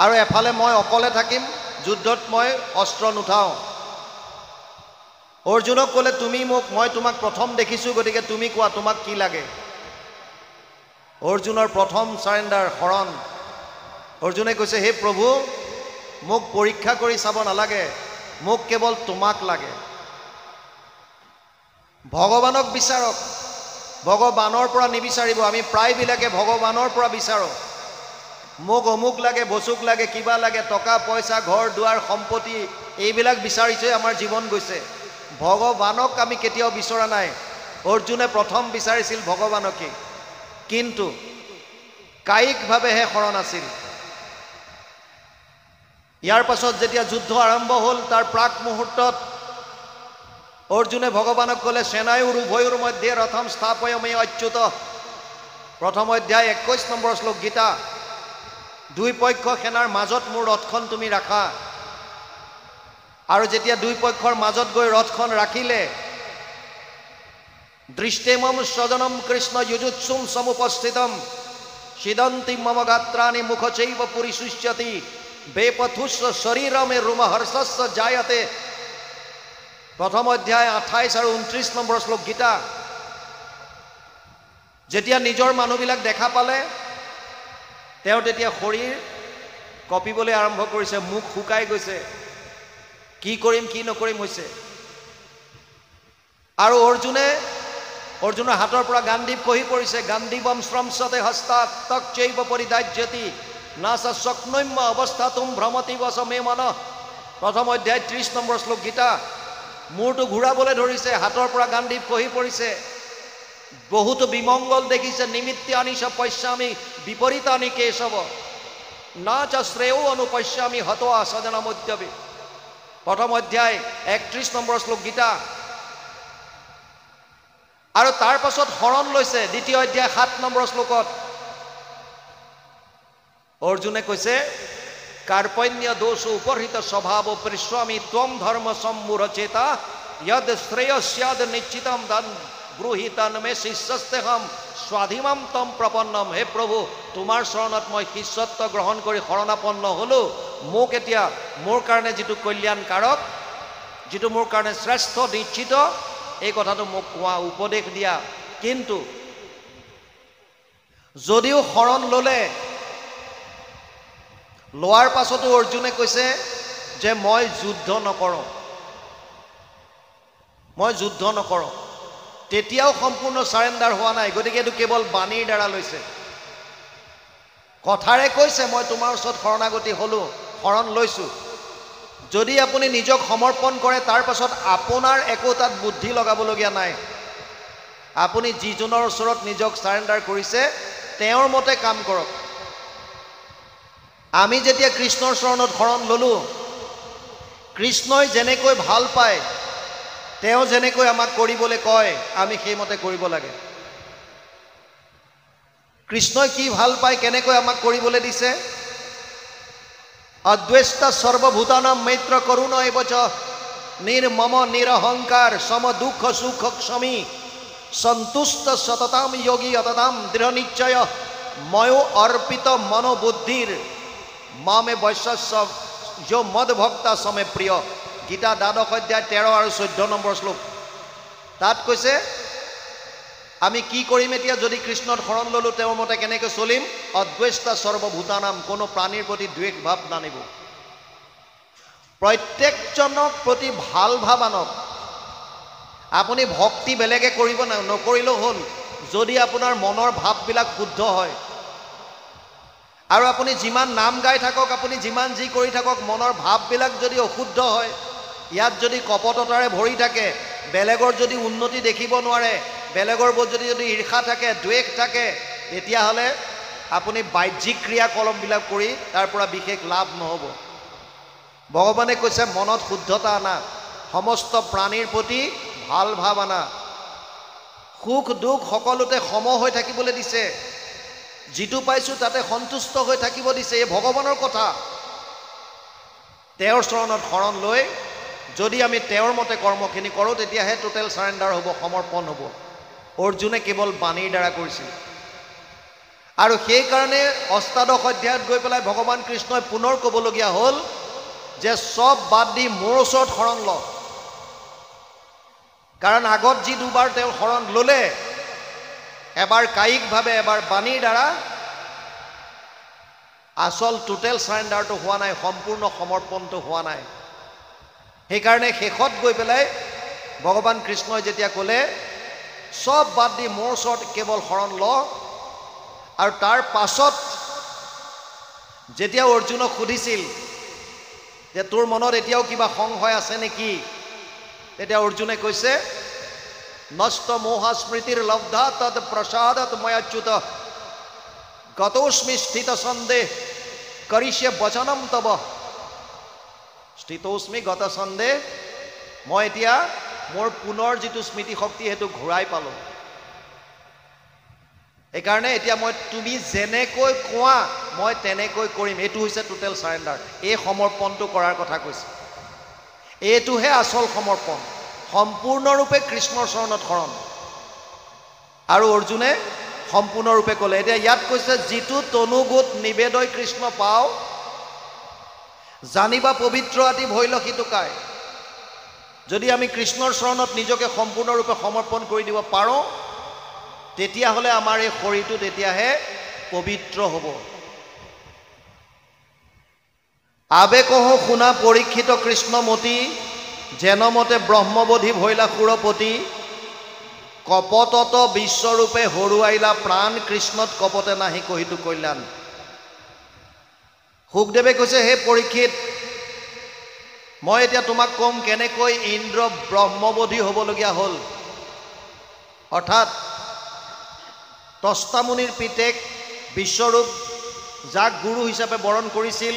আৰু এফালে মই অকলে থাকিম, যুদ্ধত মই অস্ত্ৰ নুঠাওঁ। অৰ্জুনক ক'লে তুমি মোক, মই তোমাক প্ৰথম দেখিছোঁ, গতিকে তুমি কোৱা তোমাক কি লাগে। অৰ্জুনৰ প্ৰথম চাৰেণ্ডাৰ, শৰণ। অৰ্জুনে কৈছে হে প্ৰভু, মোক পৰীক্ষা কৰি চাব নালাগে, মোক কেৱল তোমাক লাগে। ভগৱানক বিচাৰক, ভগৱানৰ পৰা নিবিচাৰিব। আমি প্ৰায়বিলাকে ভগৱানৰ পৰা বিচাৰোঁ, মোক অমুক লাগে, বচুক লাগে, কিবা লাগে, টকা পইচা, ঘৰ দুৱাৰ, সম্পত্তি, এইবিলাক বিচাৰিছে আমাৰ জীৱন গৈছে। ভগৱানক আমি কেতিয়াও বিচৰা নাই। অৰ্জুনে প্ৰথম বিচাৰিছিল ভগৱানকে, কিন্তু কায়িকভাৱেহে শৰণ আছিল। ইয়াৰ পাছত যেতিয়া যুদ্ধ আৰম্ভ হ'ল তাৰ প্ৰাক মুহূৰ্তত অৰ্জুনে ভগৱানক ক'লে সেনায়ুৰ উভয়ুৰ মধ্যে ৰথম স্থাপয়মে অচ্যুত। প্ৰথম অধ্যায় 21 নম্বৰ শ্লোক গীতা। দুই পক্ষ সেনাৰ মাজত মোৰ ৰথখন তুমি ৰাখা। আৰু যেতিয়া দুই পক্ষৰ মাজত গৈ ৰথখন ৰাখিলে, দৃষ্টেমম স্বজনম কৃষ্ণ যুজুৎসুম সমুপস্থিতম সিদন্তি মম গাত্ৰাণি মুখ চৈব পৰিশুষ্যতি বেপথুস্ব শৰীৰমে ৰুমহৰ্ষস্য জায়তে। প্ৰথম অধ্যায় 28 আৰু 29 নম্বৰ শ্লোক গীতা। যেতিয়া নিজৰ মানুহবিলাক দেখা পালে তেওঁ তেতিয়া শৰীৰ কঁপিবলৈ আৰম্ভ কৰিছে, মুখ শুকাই গৈছে, কি কৰিম কি নকৰিম হৈছে। আৰু অৰ্জুনৰ হাতৰ পৰা গাণ্ডীৱ খহি পৰিছে। গাণ্ডীৱম শ্ৰমসতে হস্তাৎ তক চৈব পৰিদাজ্যতি নাচ শক্নম্য অৱস্থাতুম ভ্ৰমতি বচ মে মন। প্ৰথম অধ্যায় 30 নম্বৰ শ্লোক গীতা। মূৰটো ঘূৰাবলৈ ধৰিছে, হাতৰ পৰা গাণ্ডীৱ খহি পৰিছে, বহুতো বিমংগল দেখিছে। নিমিত্তানি চ পশ্যামি বিপৰীতানি কেশৱ না চ শ্ৰেয় অনুপশ্যামি হত সজনমুদ্যবি। প্ৰথম অধ্যায় 31 নম্বৰ শ্লোক গীতা। আৰু তাৰ পাছত শৰণ লৈছে দ্বিতীয় অধ্যায় 7 নম্বৰ শ্লোকত। অৰ্জুনে কৈছে কাৰ্পণ্য দোষ উপহৃত স্বভাৱ পৃষ্ৱামি ত্বম ধৰ্ম সম্মূঢ় চেতা যদ শ্ৰেয়স্যাদ নিশ্চিতম ধন ব্ৰূহিতান মে শিষ্যস্তেহম স্বাধীনম তম প্ৰপন্নম। হে প্ৰভু, তোমাৰ চৰণত মই শিষ্যত্ব গ্ৰহণ কৰি শৰণাপন্ন হ'লোঁ। মোক এতিয়া মোৰ কাৰণে যিটো কল্যাণকাৰক, যিটো মোৰ কাৰণে শ্ৰেষ্ঠ নিশ্চিত, এই কথাটো মোক কোৱা, উপদেশ দিয়া। কিন্তু যদিও শৰণ ল'লে, লোৱাৰ পাছতো অৰ্জুনে কৈছে যে মই যুদ্ধ নকৰোঁ, মই যুদ্ধ নকৰোঁ। তেতিয়াও সম্পূৰ্ণ চাৰেণ্ডাৰ হোৱা নাই। গতিকে এইটো কেৱল বাণীৰ দ্বাৰা লৈছে, কথাৰে কৈছে মই তোমাৰ ওচৰত শৰণাগতি হ'লোঁ, শৰণ লৈছোঁ। যদি আপুনি নিজক সমৰ্পণ কৰে, তাৰ পাছত আপোনাৰ একো তাত বুদ্ধি লগাবলগীয়া নাই। আপুনি যিজনৰ ওচৰত নিজক চাৰেণ্ডাৰ কৰিছে তেওঁৰ মতে কাম কৰক। আমি যেতিয়া কৃষ্ণৰ চৰণত শৰণ ল'লোঁ, কৃষ্ণই যেনেকৈ ভাল পায়, তেওঁ যেনেকৈ আমাক কৰিবলৈ কয়, আমি সেইমতে কৰিব লাগে। কৃষ্ণই কি ভাল পায়, কেনেকৈ আমাক কৰিবলৈ দিছে? অদ্বেষ্টা সৰ্বভূতানাম মৈত্ৰ কৰুণ এব চ নিৰ্মম নিৰহংকাৰ সম দুঃখ সুখ ক্ষমী সন্তুষ্ট সততাম যোগী অততাম দৃঢ় নিশ্চয় ময়ো অর্পিত মনোবুদ্ধিৰ মামে বৈশ্যস্য যো মদ ভক্তা সমে প্ৰিয়। গীতা 12 অধ্যায় 13 আৰু 14 নম্বৰ শ্লোক। তাত কৈছে আমি কি কৰিম এতিয়া যদি কৃষ্ণত শৰণ ল'লোঁ, তেওঁৰ মতে কেনেকৈ চলিম? অদ্বেষ্টা সৰ্বভূতানাম, কোনো প্ৰাণীৰ প্ৰতি দ্বেষ ভাৱ নানিব। প্ৰত্যেকজনক প্ৰতি ভাল ভাৱ আনক। আপুনি ভক্তি বেলেগে কৰিব নকৰিলেও হ'ল, যদি আপোনাৰ মনৰ ভাৱবিলাক শুদ্ধ হয়। আৰু আপুনি যিমান নাম গাই থাকক, আপুনি যিমান যি কৰি থাকক, মনৰ ভাৱবিলাক যদি অশুদ্ধ হয়, ইয়াত যদি কপটতাৰে ভৰি থাকে, বেলেগৰ যদি উন্নতি দেখিব নোৱাৰে, বেলেগৰ ওপৰত যদি ঈৰ্ষা থাকে, দ্বেষ থাকে, তেতিয়াহ'লে আপুনি বাহ্যিক ক্ৰিয়াকলাপবিলাক কৰি তাৰ পৰা বিশেষ লাভ নহ'ব। ভগৱানে কৈছে মনত শুদ্ধতা আনা, সমস্ত প্ৰাণীৰ প্ৰতি ভাল ভাৱ আনা, সুখ দুখ সকলোতে সম হৈ থাকিবলৈ দিছে, যিটো পাইছোঁ তাতে সন্তুষ্ট হৈ থাকিব দিছে। এই ভগৱানৰ কথা। তেওঁৰ চৰণত শৰণ লৈ যদি আমি তেওঁৰ মতে কৰ্মখিনি কৰোঁ, তেতিয়াহে টোটেল চাৰেণ্ডাৰ হ'ব, সমৰ্পণ হ'ব। অৰ্জুনে কেৱল বাণীৰ দ্বাৰা কৰিছিল। আৰু সেইকাৰণে অষ্টাদশ অধ্যায়ত গৈ পেলাই ভগৱান কৃষ্ণই পুনৰ ক'বলগীয়া হ'ল যে চব বাদ দি মোৰ ওচৰত শৰণ ল। কাৰণ আগত যি দুবাৰ তেওঁ শৰণ ল'লে, এবাৰ কায়িকভাৱে, এবাৰ বাণীৰ দ্বাৰা, আচল টোটেল চাৰেণ্ডাৰটো হোৱা নাই, সম্পূৰ্ণ সমৰ্পণটো হোৱা নাই। সেইকাৰণে শেষত গৈ পেলাই ভগৱান কৃষ্ণই যেতিয়া ক'লে চব বাদ দি মোৰ ওচৰত কেৱল শৰণ ল, আৰু তাৰ পাছত যেতিয়া অৰ্জুনক সুধিছিল যে তোৰ মনত এতিয়াও কিবা সংশয় আছে নেকি, তেতিয়া অৰ্জুনে কৈছে নষ্ট মোহা স্মৃতিৰ লব্ধা তদ প্ৰসাদত ময়াচ্যুত গতোস্মি স্থিত সন্দেহ কৰিষ্যে বচনম তব। স্থিতোস্মি গত সন্দেহ, মই এতিয়া মোৰ পুনৰ যিটো স্মৃতি শক্তি সেইটো ঘূৰাই পালোঁ। এইকাৰণে এতিয়া মই তুমি যেনেকৈ কোৱা মই তেনেকৈ কৰিম। এইটো হৈছে টোটেল চাৰেণ্ডাৰ। এই সমৰ্পণটো কৰাৰ কথা কৈছে। এইটোহে আচল সমৰ্পণ, সম্পূৰ্ণৰূপে কৃষ্ণৰ চৰণত শৰণ। আৰু অৰ্জুনে সম্পূৰ্ণৰূপে ক'লে। এতিয়া ইয়াত কৈছে যিটো তনুগোট নিবেদয় কৃষ্ণ পাওঁ জানিবা পবিত্ৰ আতি ভৈল সিটো কায়। যদি আমি কৃষ্ণৰ চৰণত নিজকে সম্পূৰ্ণৰূপে সমৰ্পণ কৰি দিব পাৰোঁ তেতিয়াহ'লে আমাৰ এই শৰীৰটো তেতিয়াহে পবিত্ৰ হ'ব। আবেকহ শুনা পৰীক্ষিত কৃষ্ণমতী যেনমতে ব্ৰহ্মবোধি ভৈলা সুৰপতি কপতত বিশ্বৰূপে হৰুৱাইলা প্ৰাণ কৃষ্ণত কপতে নাহি কহিটো কল্যাণ। সুখদেৱে কৈছে হে পৰীক্ষিত মই এতিয়া তোমাক ক'ম কেনেকৈ ইন্দ্ৰ ব্ৰহ্মবোধি হ'বলগীয়া হ'ল। অৰ্থাৎ তস্তামুনিৰ পিতেক বিশ্বৰূপ যাক গুৰু হিচাপে বৰণ কৰিছিল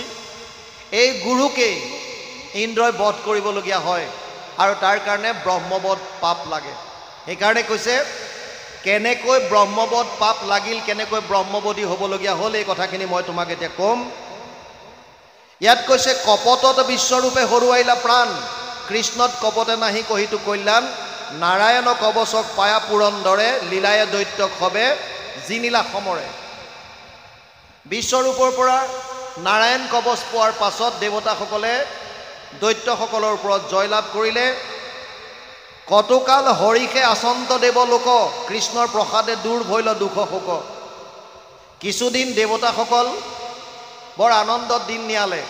এই গুৰুকে ইন্দ্ৰই বধ কৰিবলগীয়া হয় আৰু তাৰ কাৰণে ব্ৰহ্মবধ পাপ লাগে। সেইকাৰণে কৈছে কেনেকৈ ব্ৰহ্মবধ পাপ লাগিল, কেনেকৈ ব্ৰহ্মবোধি হ'বলগীয়া হ'ল এই কথাখিনি মই তোমাক এতিয়া ক'ম। ইয়াত কৈছে কপতত বিশ্বৰূপে হৰুৱাইলা প্ৰাণ কৃষ্ণত কপতে নাহি কহিটো কল্যাণ। নাৰায়ণ কবচক পায়া পুৰন্দৰে লীলায়ে দৈত্যক হবে জিনিলা সমৰে। বিশ্বৰূপৰ পৰা নাৰায়ণ কবচ পোৱাৰ পাছত দেৱতাসকলে দৈত্যসকলৰ ওপৰত জয়লাভ কৰিলে। কতকাল হৰিষে আচন্ত দেৱ লোক কৃষ্ণৰ প্ৰসাদে দূৰ ভৈল দুখ শোক। কিছুদিন দেৱতাসকল বৰ আনন্দত দিন নিয়ালে।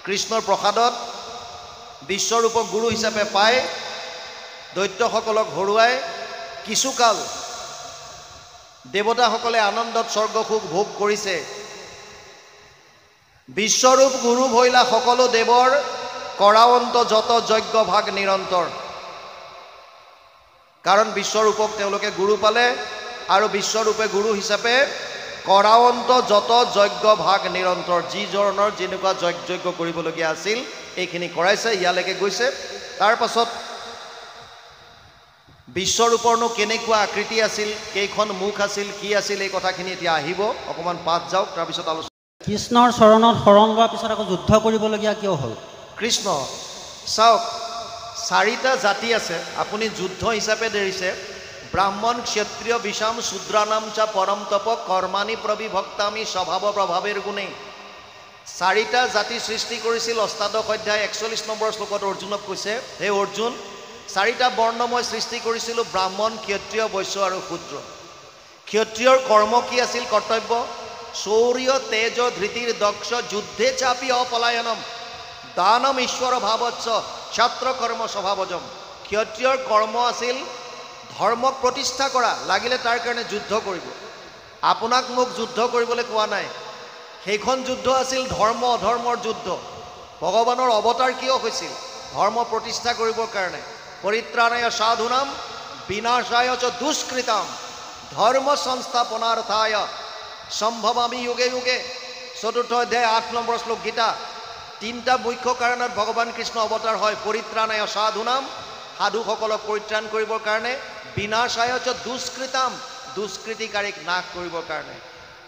কৃষ্ণৰ প্ৰসাদত বিশ্বৰূপক গুৰু হিচাপে পাই দৈত্যসকলক হৰুৱাই কিছুকাল দেৱতাসকলে আনন্দত স্বৰ্গসুখ ভোগ কৰিছে। বিশ্বৰূপ গুৰু ভৈলা সকলো দেৱৰ কৰাৱন্ত যত যজ্ঞ ভাগ নিৰন্তৰ। কাৰণ বিশ্বৰূপক তেওঁলোকে গুৰু পালে আৰু বিশ্বৰূপে গুৰু হিচাপে কৰাৱন্ত যত যজ্ঞ ভাগ নিৰন্তৰ। যি ধৰণৰ যেনেকুৱা যজ্ঞ কৰিবলগীয়া আছিল এইখিনি কৰাইছে, ইয়ালৈকে গৈছে। তাৰ পাছত বিশ্বৰূপৰনো কেনেকুৱা আকৃতি আছিল, কেইখন মুখ আছিল, কি আছিল এই কথাখিনি এতিয়া আহিব। অকণমান পাঠ যাওক, তাৰপিছত আলোচনা। কৃষ্ণৰ চৰণত শৰণ লোৱাৰ পিছত আকৌ যুদ্ধ কৰিবলগীয়া কিয় হ'ল? কৃষ্ণ চাওক, চাৰিটা জাতি আছে আপুনি যুদ্ধ হিচাপে ধৰিছে। ব্ৰাহ্মণ ক্ষত্ৰিয় বিষাম শূদ্ৰানাম চা পৰম তপ কৰ্মাণি প্ৰবিভক্তামি স্বভাৱ প্ৰভাৱেৰ গুণে। চাৰিটা জাতি সৃষ্টি কৰিছিল। অষ্টাদশ অধ্যায় 41 নম্বৰ শ্লোকত অৰ্জুনক কৈছে হে অৰ্জুন, চাৰিটা বৰ্ণ মই সৃষ্টি কৰিছিলোঁ, ব্ৰাহ্মণ ক্ষত্ৰিয় বৈশ্য আৰু শূদ্ৰ। ক্ষত্ৰিয়ৰ কৰ্ম কি আছিল? কৰ্তব্য শৌৰ্য তেজ ধৃতিৰ দক্ষ যুদ্ধে চাপি অপলায়নম দানম ঈশ্বৰ ভাৱচ্ছ ছাত্ৰ কৰ্ম স্বভাৱজম। ক্ষত্ৰিয়ৰ কৰ্ম আছিল ধৰ্মক প্ৰতিষ্ঠা কৰা, লাগিলে তাৰ কাৰণে যুদ্ধ কৰিব। আপোনাক মোক যুদ্ধ কৰিবলৈ কোৱা নাই, সেইখন যুদ্ধ আছিল ধৰ্ম অধৰ্মৰ যুদ্ধ। ভগৱানৰ অৱতাৰ কিয় হৈছিল? ধৰ্ম প্ৰতিষ্ঠা কৰিবৰ কাৰণে। পৰিত্ৰাণায় সাধুনাম বিনাশায় চ দুষ্কৃতাম ধৰ্ম সংস্থাপনাৰ্থায় সম্ভৱামি যুগে যুগে। চতুৰ্থ অধ্যায় 8 নম্বৰ শ্লোক গীতা। তিনিটা মুখ্য কাৰণত ভগৱান কৃষ্ণ অৱতাৰ হয়। পৰিত্ৰাণায় সাধুনাম সাধুসকলক পৰিত্ৰাণ কৰিবৰ কাৰণে, বিনাশায় চ দুষ্কৃতাম দুষ্কৃতিকাৰীক নাশ কৰিবৰ কাৰণে।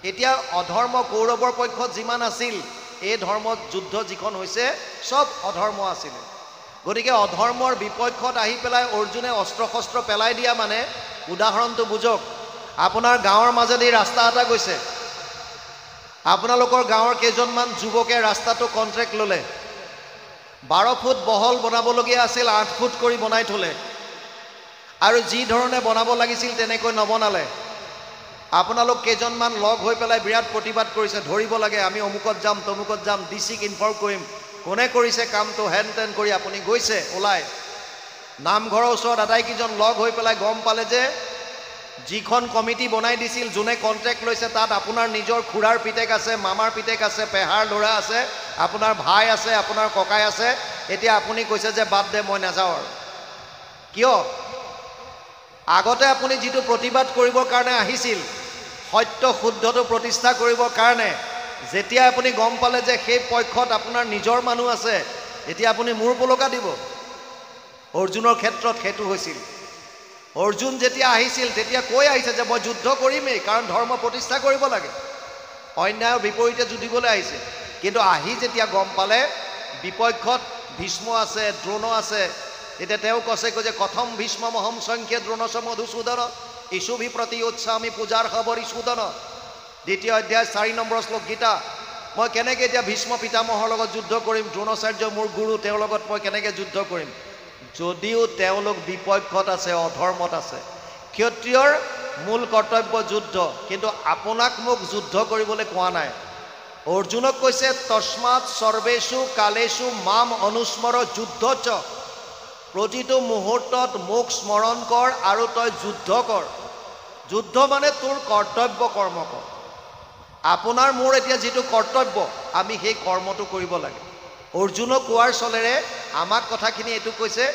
এতিয়া অধৰ্ম কৌৰৱৰ পক্ষত যিমান আছিল এই ধৰ্মত যুদ্ধ যিখন হৈছে চব অধৰ্ম আছিলে। গতিকে অধৰ্মৰ বিপক্ষত আহি পেলাই অৰ্জুনে অস্ত্ৰ শস্ত্ৰ পেলাই দিয়া মানে, উদাহৰণটো বুজক। আপোনাৰ গাঁৱৰ মাজেদি ৰাস্তা এটা গৈছে, আপোনালোকৰ গাঁৱৰ কেইজনমান যুৱকে ৰাস্তাটো কণ্ট্ৰেক্ট ল'লে। 12 ফুট বহল বনাবলগীয়া আছিল, 8 ফুট কৰি বনাই থ'লে আৰু যি ধৰণে বনাব লাগিছিল তেনেকৈ নবনালে। আপোনালোক কেইজনমান লগ হৈ পেলাই বিৰাট প্ৰতিবাদ কৰিছে, ধৰিব লাগে, আমি অমুকত যাম তমুকত যাম, ডিচিক ইনফৰ্ম কৰিম, কোনে কৰিছে কামটো, হেন তেন কৰি আপুনি গৈছে ওলাই। নামঘৰৰ ওচৰত আটাইকেইজন লগ হৈ পেলাই গম পালে যে যিখন কমিটি বনাই দিছিল, যোনে কণ্ট্ৰেক্ট লৈছে, তাত আপোনাৰ নিজৰ খুৰাৰ পিতেক আছে, মামাৰ পিতেক আছে, পেহাৰ ল'ৰা আছে, আপোনাৰ ভাই আছে, আপোনাৰ ককাই আছে। এতিয়া আপুনি কৈছে যে বাদ দে, মই নাযাওঁ আৰু। কিয়? আগতে আপুনি যিটো প্ৰতিবাদ কৰিবৰ কাৰণে আহিছিল, সত্য শুদ্ধটো প্ৰতিষ্ঠা কৰিবৰ কাৰণে, যেতিয়া আপুনি গম পালে যে সেই পক্ষত আপোনাৰ নিজৰ মানুহ আছে, এতিয়া আপুনি মূৰ পোলকা দিব। অৰ্জুনৰ ক্ষেত্ৰত সেইটো হৈছিল। অৰ্জুন যেতিয়া আহিছিল তেতিয়া কৈ আহিছে যে মই যুদ্ধ কৰিমেই, কাৰণ ধৰ্ম প্ৰতিষ্ঠা কৰিব লাগে, অন্যায়ৰ বিপৰীতে যুঁজিবলৈ আহিছে। কিন্তু আহি যেতিয়া গম পালে বিপক্ষত ভীষ্ম আছে, দ্ৰোণ আছে, তেতিয়া তেওঁ কৈছে যে কথম ভীষ্ম মহম সংখ্যে দ্ৰোণচ মধুসূদন ইছুভি প্ৰতি উৎসামী পূজাৰ খবৰ ইছুদন 2য় অধ্যায় 4 নম্বৰ শ্লোক গীতা মই কেনেকৈ এতিয়া ভীষ্ম পিতামহৰ লগত যুদ্ধ কৰিম দ্ৰোণাচাৰ্য মোৰ গুৰু তেওঁৰ লগত মই কেনেকৈ যুদ্ধ কৰিম যদিও তেওঁলোক বিপক্ষত আছে অধৰ্মত আছে ক্ষত্ৰিয়ৰ মূল কৰ্তব্য যুদ্ধ কিন্তু আপোনাক মোক যুদ্ধ কৰিবলৈ কোৱা নাই অৰ্জুনক কৈছে তস্মাৎ সৰ্বেষু কালেষু মাম অনুস্মৰ যুদ্ধচ প্ৰতিটো মুহূৰ্তত মোক স্মৰণ কৰ আৰু তই যুদ্ধ কৰ যুদ্ধ মানে তোৰ কৰ্তব্য কৰ্ম কৰ আপোনাৰ মোৰ এতিয়া যিটো কৰ্তব্য আমি সেই কৰ্মটো কৰিব লাগে অৰ্জুনক কোৱাৰ চলেৰে আমাক কথাখিনি এইটো কৈছে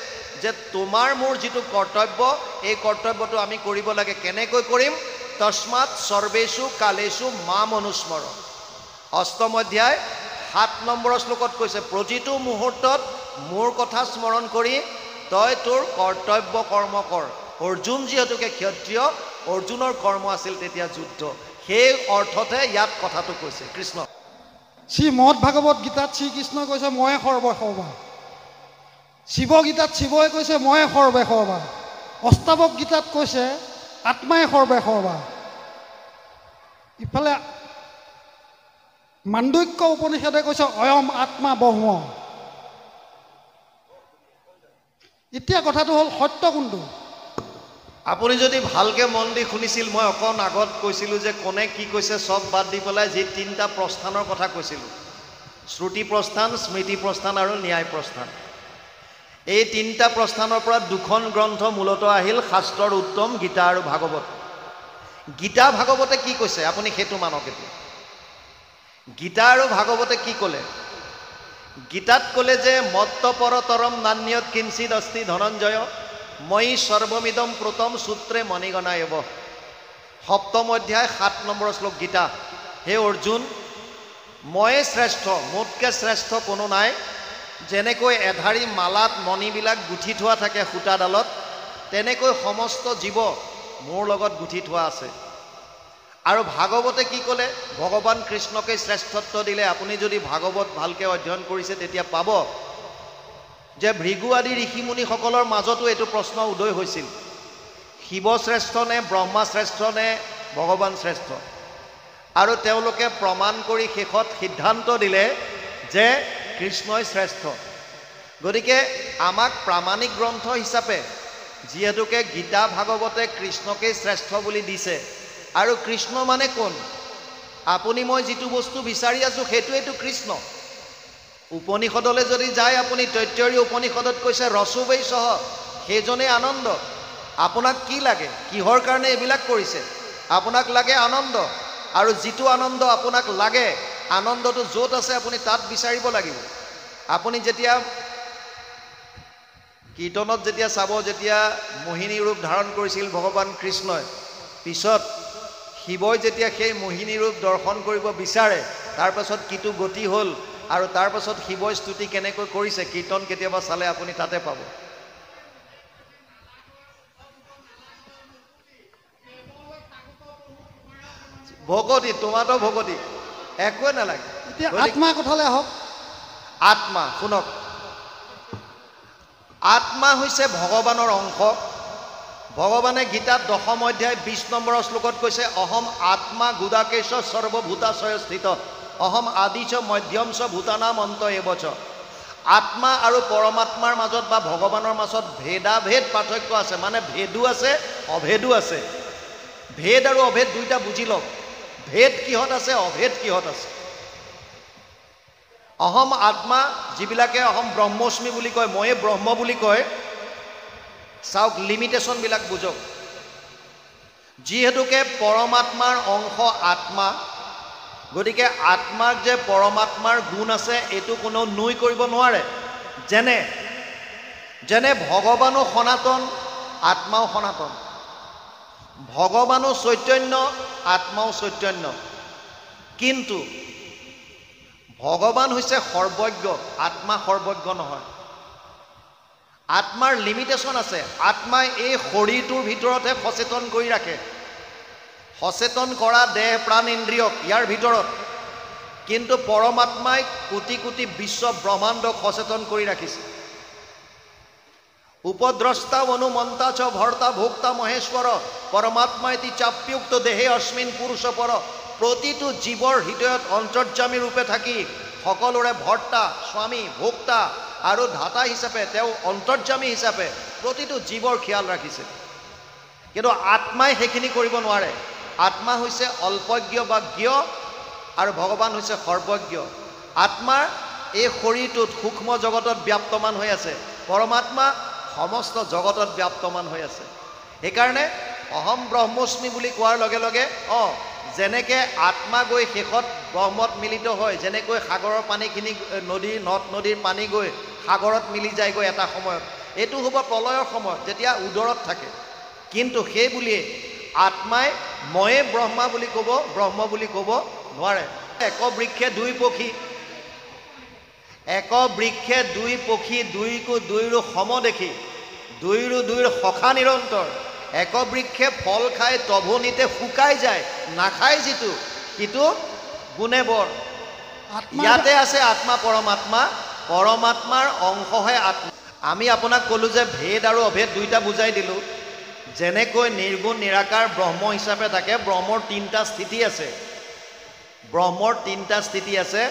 যে তোমাৰ মোৰ যিটো কৰ্তব্য এই কৰ্তব্যটো আমি কৰিব লাগে কেনেকৈ কৰিম তস্মাৎ সৰ্বেষু কালেষু মাম অনুস্মৰ 8ম অধ্যায় 7 নম্বৰ শ্লোকত কৈছে প্ৰতিটো মুহূৰ্তত মোৰ কথা স্মৰণ কৰি তই তোৰ কৰ্তব্য কৰ্ম কৰ অৰ্জুন যিহেতুকে ক্ষত্ৰিয় অৰ্জুনৰ কৰ্ম আছিল তেতিয়া যুদ্ধ সেই অৰ্থতে ইয়াত কথাটো কৈছে কৃষ্ণ শ্ৰীমদ ভাগৱত গীতাত শ্ৰীকৃষ্ণই কৈছে ময়ে সৰ্বসৰ্বা শিৱ গীতাত শিৱই কৈছে ময়ে সৰ্বেসৰ্বা অষ্টাৱক গীতাত কৈছে আত্মাই সৰ্বেসৰ্বা ইফালে মাণ্ডুক্য উপনিষদে কৈছে অয়ম আত্মা ব্ৰহ্ম এতিয়া কথাটো হ'ল সত্য কোনটো আপুনি যদি ভালকৈ মন দি শুনিছিল মই অকণ আগত কৈছিলোঁ যে কোনে কি কৈছে চব বাদ দি পেলাই যি 3টা প্ৰস্থানৰ কথা কৈছিলোঁ শ্ৰুতি প্ৰস্থান স্মৃতি প্ৰস্থান আৰু ন্যায় প্ৰস্থান এই 3টা প্ৰস্থানৰ পৰা 2খন গ্ৰন্থ মূলতঃ আহিল শাস্ত্ৰৰ উত্তম গীতা আৰু ভাগৱত গীতা ভাগৱতে কি কৈছে আপুনি সেইটো মানক এতিয়া গীতা আৰু ভাগৱতে কি ক'লে গীতাত ক'লে যে মত্তপৰতৰম নান্যত কিঞ্চিত অস্তি ধনঞ্জয় মই সৰ্বমিদম প্ৰোতম সূত্ৰে মণিগণায়ব 7ম অধ্যায় 7 নম্বৰ শ্লোক গীতা হে অৰ্জুন ময়ে শ্ৰেষ্ঠ মোতকৈ শ্ৰেষ্ঠ কোনো নাই যেনেকৈ এধাৰী মালাত মণিবিলাক গুঠি থোৱা থাকে সূতাডালত তেনেকৈ সমস্ত জীৱ মোৰ লগত গুঠি থোৱা আছে আৰু ভাগৱতে কি ক'লে ভগৱান কৃষ্ণকে শ্ৰেষ্ঠত্ব দিলে আপুনি যদি ভাগৱত ভালকৈ অধ্যয়ন কৰিছে তেতিয়া পাব যে ভৃগু আদি ঋষিমুনিসকলৰ মাজতো এইটো প্ৰশ্ন উদয় হৈছিল শিৱ শ্ৰেষ্ঠ নে ব্ৰহ্মা শ্ৰেষ্ঠ নে ভগৱান শ্ৰেষ্ঠ আৰু তেওঁলোকে প্ৰমাণ কৰি শেষত সিদ্ধান্ত দিলে যে কৃষ্ণই শ্ৰেষ্ঠ গতিকে আমাক প্ৰামাণিক গ্ৰন্থ হিচাপে যিহেতুকে গীতা ভাগৱতে কৃষ্ণকেই শ্ৰেষ্ঠ বুলি দিছে আৰু কৃষ্ণ মানে কোন আপুনি মই যিটো বস্তু বিচাৰি আছোঁ সেইটোৱেইটো কৃষ্ণ উপনিষদলৈ যদি যায় আপুনি তৈত্তৰীয় উপনিষদত কৈছে ৰসুবেই সহ সেইজনেই আনন্দ আপোনাক কি লাগে কিহৰ কাৰণে এইবিলাক কৰিছে আপোনাক লাগে আনন্দ আৰু যিটো আনন্দ আপোনাক লাগে আনন্দটো য'ত আছে আপুনি তাত বিচাৰিব লাগিব আপুনি যেতিয়া কীৰ্তনত যেতিয়া চাব যেতিয়া মোহিনী ৰূপ ধাৰণ কৰিছিল ভগৱান কৃষ্ণই পিছত শিৱই যেতিয়া সেই মোহিনী ৰূপ দৰ্শন কৰিব বিচাৰে তাৰপাছত কিটো গতি হ'ল আৰু তাৰপাছত শিৱই স্তুতি কেনেকৈ কৰিছে কীৰ্তন কেতিয়াবা চালে আপুনি তাতে পাব ভগতি তোমাতো ভগতি একোৱে নালাগে এতিয়া আত্মাৰ কথালৈ আহক আত্মা শুনক আত্মা হৈছে ভগৱানৰ অংশ ভগৱানে গীতাত 10ম অধ্যায় 20 নম্বৰ শ্লোকত কৈছে অহম আত্মা গুদাকেশ সৰ্বভূতাশয় স্থিত অহম আদিচ মধ্যম চ ভূতানাম অন্ত এবচ আত্মা আৰু পৰমাত্মাৰ মাজত বা ভগৱানৰ মাজত ভেদাভেদ পাৰ্থক্য আছে মানে ভেদো আছে অভেদো আছে ভেদ আৰু অভেদ দুইটা বুজি লওক ভেদ কিহত আছে অভেদ কিহত আছে অহম আত্মা যিবিলাকে অহম ব্ৰহ্মস্মি বুলি কয় ময়ে ব্ৰহ্ম বুলি কয় চাওক লিমিটেশ্যনবিলাক বুজক যিহেতুকে পৰমাত্মাৰ অংশ আত্মা গতিকে আত্মাৰ যে পৰমাত্মাৰ গুণ আছে এইটো কোনো নুই কৰিব নোৱাৰে যেনে যেনে ভগৱানো সনাতন আত্মাও সনাতন ভগৱানো চৈতন্য আত্মাও চৈতন্য কিন্তু ভগৱান হৈছে সৰ্বজ্ঞ আত্মা সৰ্বজ্ঞ নহয় আত্মাৰ লিমিটেশ্যন আছে আত্মাই এই শৰীৰটোৰ ভিতৰতহে সচেতন কৰি ৰাখে সচেতন কৰা দেহ প্ৰাণ ইন্দ্ৰিয়ক ইয়াৰ ভিতৰত কিন্তু পৰমাত্মাই কোটি কোটি বিশ্ব ব্ৰহ্মাণ্ডক সচেতন কৰি ৰাখিছে উপদ্ৰষ্টা অনুমন্তা চ ভৰ্তা ভোক্তা মহেশ্বৰ পৰমাত্মা ইতি চাপ্যুক্ত দেহে অস্মিন পুৰুষ পৰ। প্ৰতিটো জীৱৰ হৃদয়ত অন্তৰ্যামী ৰূপে থাকি সকলোৰে ভৰ্তা স্বামী ভোক্তা আৰু ধাতা হিচাপে তেওঁ অন্তৰ্যামী হিচাপে প্ৰতিটো জীৱৰ খিয়াল ৰাখিছে। কিন্তু আত্মাই সেইখিনি কৰিব নোৱাৰে। আত্মা হৈছে অল্পজ্ঞ বা জ্ঞ আৰু ভগৱান হৈছে সৰ্বজ্ঞ। আত্মাৰ এই শৰীৰটোত সূক্ষ্ম জগতত ব্যাপ্তমান হৈ আছে, পৰমাত্মা সমস্ত জগতত ব্যাপ্তমান হৈ আছে। সেইকাৰণে অহম ব্ৰহ্মস্মি বুলি কোৱাৰ লগে লগে যেনেকৈ আত্মা গৈ শেষত ব্ৰহ্মত মিলিত হয়, যেনেকৈ সাগৰৰ পানীখিনি নদীৰ নদ নদীৰ পানী গৈ সাগৰত মিলি যায়গৈ এটা সময়ত, এইটো হ'ব প্ৰলয়ৰ সময়ত যেতিয়া উদৰত থাকে। কিন্তু সেই বুলিয়ে আত্মাই ময়ে ব্ৰহ্মা বুলি ক'ব, ব্ৰহ্ম বুলি ক'ব নোৱাৰে। এক বৃক্ষে দুই পক্ষী, এক বৃক্ষে দুই পক্ষী, দুইকো দুইৰো সম দেখি, দুইৰো দুইৰ সখা নিৰন্তৰ। এক বৃক্ষে ফল খাই তভুনিতে শুকাই যায়, নাখায় যিটো সিটো গুণে বৰ। ইয়াতে আছে আত্মা পৰমাত্মা, পৰমাত্মাৰ অংশহে আত্মা। আমি আপোনাক ক'লোঁ যে ভেদ আৰু অভেদ দুইটা বুজাই দিলোঁ। যেনেকৈ নিৰ্গুণ নিৰাকাৰ ব্ৰহ্ম হিচাপে থাকে, ব্ৰহ্মৰ তিনিটা স্থিতি আছে। ব্ৰহ্মৰ তিনিটা স্থিতি আছে।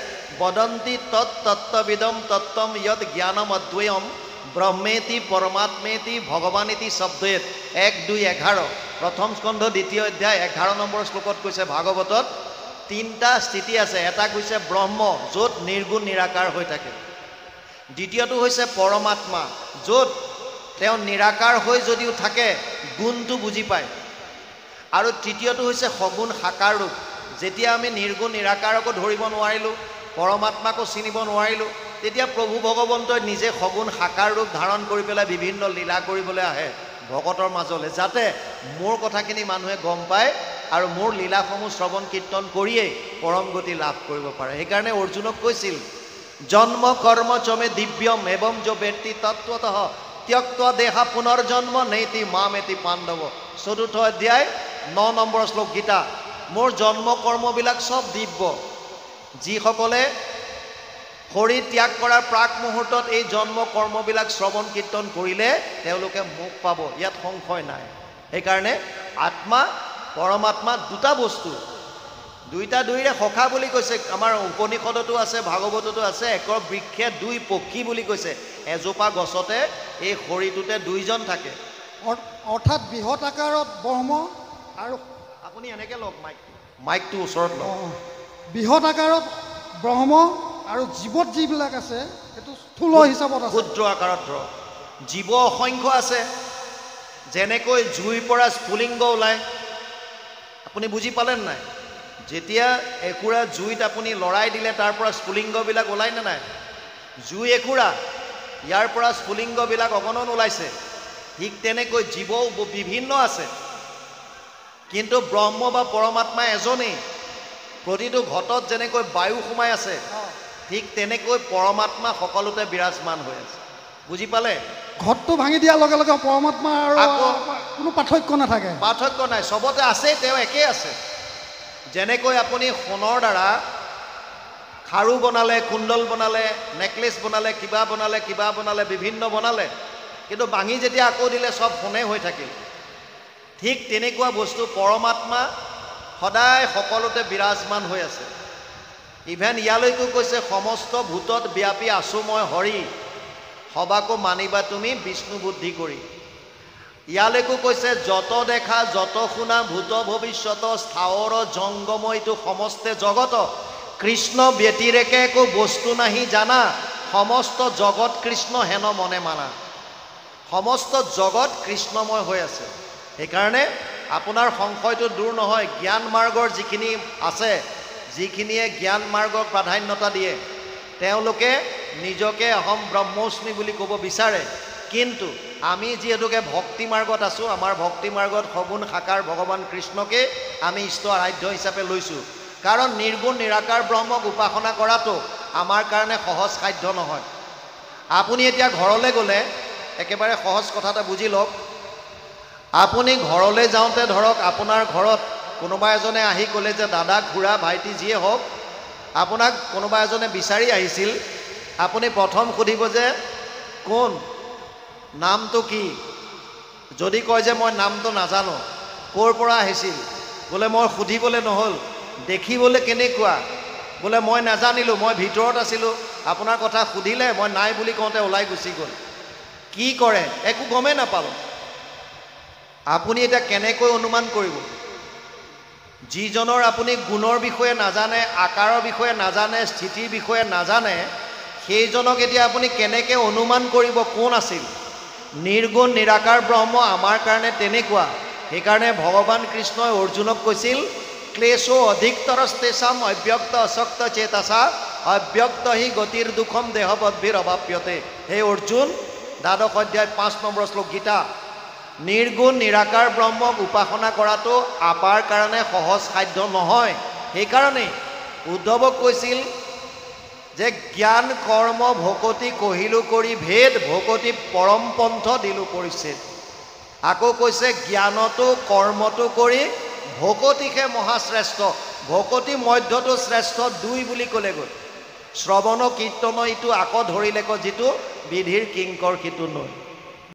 বদন্তি তত্তত্ত্ববিদম তত্ত্বম য়ৎ জ্ঞানম অদ্বয়ম ব্ৰহ্মেতি পৰমাত্মেতি ভগৱানেতি শব্দেত 1-2-11 প্ৰথম স্কন্ধ 2য় অধ্যায় 11 নম্বৰ শ্লোকত কৈছে ভাগৱতত তিনিটা স্থিতি আছে। এটা কৈছে ব্ৰহ্ম, য'ত নিৰ্গুণ নিৰাকাৰ হৈ থাকে। দ্বিতীয়টো হৈছে পৰমাত্মা, য'ত তেওঁ নিৰাকাৰ হৈ যদিও থাকে গুণটো বুজি পায়। আৰু তৃতীয়টো হৈছে সগুণ সাকাৰ ৰূপ। যেতিয়া আমি নিৰ্গুণ নিৰাকাৰকো ধৰিব নোৱাৰিলোঁ, পৰমাত্মাকো চিনিব নোৱাৰিলোঁ, তেতিয়া প্ৰভু ভগৱন্তই নিজে সগুণ সাকাৰ ৰূপ ধাৰণ কৰি পেলাই বিভিন্ন লীলা কৰিবলৈ আহে ভকতৰ মাজলৈ, যাতে মোৰ কথাখিনি মানুহে গম পায় আৰু মোৰ লীলাসমূহ শ্ৰৱণ কীৰ্তন কৰিয়েই পৰম গতি লাভ কৰিব পাৰে। সেইকাৰণে অৰ্জুনক কৈছিল জন্ম কৰ্ম চমে দিব্যম এৱম য ব্যক্তি তত্ত্বতঃ ত্যক্ত দেহা পুনৰ্জন্ম নেতি মামেতি পাণ্ডৱ। 4ৰ্থ অধ্যায় 9 নম্বৰ শ্লোক গীতা। মোৰ জন্ম কৰ্মবিলাক চব দিব্য। যিসকলে শৰীৰ ত্যাগ কৰাৰ প্ৰাক মুহূৰ্তত এই জন্ম কৰ্মবিলাক শ্ৰৱণ কীৰ্তন কৰিলে তেওঁলোকে মোক পাব, ইয়াত সংশয় নাই। সেইকাৰণে আত্মা পৰমাত্মা দুটা বস্তু, দুইটা দুইৰে সখা বুলি কৈছে। আমাৰ উপনিষদতো আছে, ভাগৱততো আছে। এক বৃক্ষে দুই পক্ষী বুলি কৈছে। এজোপা গছতে এই শৰীৰটোতে দুইজন থাকে। অৰ্থাৎ বৃহৎ আকাৰত ব্ৰহ্ম আৰু আপুনি এনেকৈ লওক, মাইকটো ওচৰত লওক। বৃহৎ আকাৰত ব্ৰহ্ম আৰু জীৱত যিবিলাক আছে সেইটো স্থূল হিচাপত আছে। ক্ষুদ্ৰ আকাৰত ধৰক জীৱ অসংখ্য আছে। যেনেকৈ জুইৰ পৰা স্ফুলিংগ ওলায়, আপুনি বুজি পালে নাই? যেতিয়া একুৰা জুইত আপুনি লৰাই দিলে তাৰ পৰা স্ফুলিংগবিলাক ওলায় নে নাই? জুই একুৰা, ইয়াৰ পৰা স্ফুলিংগবিলাক অগণন ওলাইছে। ঠিক তেনেকৈ জীৱও বিভিন্ন আছে, কিন্তু ব্ৰহ্ম বা পৰমাত্মা এজনেই। প্ৰতিটো ঘটত যেনেকৈ বায়ু সোমাই আছে, ঠিক তেনেকৈ পৰমাত্মা সকলোতে বিৰাজমান হৈ আছে। বুজি পালে? ঘটটো ভাঙি দিয়াৰ লগে লগে পৰমাত্মা আৰু কোনো পাৰ্থক্য নাথাকে। পাৰ্থক্য নাই, চবতে আছে, তেওঁ একেই আছে। যেনেকৈ আপুনি সোণৰ দ্বাৰা খাৰু বনালে, কুণ্ডল বনালে, নেকলেছ বনালে, কিবা বনালে, কিবা বনালে, বিভিন্ন বনালে, কিন্তু ভাঙি যেতিয়া আকৌ দিলে চব সোণে হৈ থাকিল। ঠিক তেনেকুৱা বস্তু পৰমাত্মা সদায় সকলোতে বিৰাজমান হৈ আছে। ইভেন ইয়ালৈকো কৈছে সমস্ত ভূতত ব্যাপী আছো মই হৰি, সবাকো মানিবা তুমি বিষ্ণু বুদ্ধি কৰি। ইয়ালৈকো কৈছে যত দেখা যত শুনা ভূত ভৱিষ্যত স্থাৱৰ জংগম এইটো সমস্তে জগত, কৃষ্ণ ব্যতিৰেকে একো বস্তু নাহি জানা, সমস্ত জগত কৃষ্ণ হেন মনে মানা। সমস্ত জগত কৃষ্ণময় হৈ আছে। সেইকাৰণে আপোনাৰ সংশয়টো দূৰ নহয়। জ্ঞান মাৰ্গৰ যিখিনি আছে, যিখিনিয়ে জ্ঞান মাৰ্গক প্ৰাধান্যতা দিয়ে, তেওঁলোকে নিজকে অহম ব্ৰহ্মস্মি বুলি ক'ব বিচাৰে। কিন্তু আমি যিহেতুকে ভক্তি মাৰ্গত আছোঁ, আমাৰ ভক্তি মাৰ্গত সগুণ সাকাৰ ভগৱান কৃষ্ণকে আমি ইষ্ট আৰাধ্য হিচাপে লৈছোঁ। কাৰণ নিৰ্গুণ নিৰাকাৰ ব্ৰহ্মক উপাসনা কৰাটো আমাৰ কাৰণে সহজ সাধ্য নহয়। আপুনি এতিয়া ঘৰলৈ গ'লে একেবাৰে সহজ কথা এটা বুজি লওক। আপুনি ঘৰলৈ যাওঁতে ধৰক আপোনাৰ ঘৰত কোনোবা এজনে আহি ক'লে যে দাদা খুৰা ভাইটি যিয়ে হওক, আপোনাক কোনোবা এজনে বিচাৰি আহিছিল। আপুনি প্ৰথম সুধিব যে কোন? নামটো কি? যদি কয় যে মই নামটো নাজানো, ক'ৰ পৰা আহিছিল, বোলে মই সুধিবলৈ নহ'ল, দেখিবলৈ কেনেকুৱা, বোলে মই নাজানিলোঁ, মই ভিতৰত আছিলোঁ, আপোনাৰ কথা সুধিলে মই নাই বুলি কওঁতে ওলাই গুচি গ'ল, কি কৰে একো গমেই নাপালোঁ। আপুনি এতিয়া কেনেকৈ অনুমান কৰিব? যিজনৰ আপুনি গুণৰ বিষয়ে নাজানে, আকাৰৰ বিষয়ে নাজানে, স্থিতিৰ বিষয়ে নাজানে, সেইজনক এতিয়া আপুনি কেনেকৈ অনুমান কৰিব কোন আছিল? নিৰ্গুণ নিৰাকাৰ ব্ৰহ্ম আমাৰ কাৰণে তেনেকুৱা। সেইকাৰণে ভগৱান কৃষ্ণই অৰ্জুনক কৈছিল, ক্লেশো অধিকতৰস্তেষাম অব্যক্ত অশক্ত চেতাসা অব্যক্ত হি গতিৰ দুখম দেহবদ্ভিৰ অভাপ্যতে। হে অৰ্জুন, ১২ অধ্যায় ৫ নম্বৰ শ্লোক গীতা। নিৰ্গুণ নিৰাকাৰ ব্ৰহ্মক উপাসনা কৰাটো আপাৰ কাৰণে সহজ সাধ্য নহয়। সেইকাৰণেই উদ্ধৱক কৈছিল যে জ্ঞান কৰ্ম ভকতি কহিলো কৰি ভেদ, ভকতি পৰম পন্থ দিলো পৰিচ্ছেদ। আকৌ কৈছে জ্ঞানতো কৰ্মটো কৰি ভকতিহে মহাশ্ৰেষ্ঠ, ভকতি মধ্যটো শ্ৰেষ্ঠ দুই বুলি ক'লে গ'ল। শ্ৰৱণ কীৰ্তন ইটো আকৌ ধৰিলে যিটো বিধিৰ কিংকৰ সিটো নয়।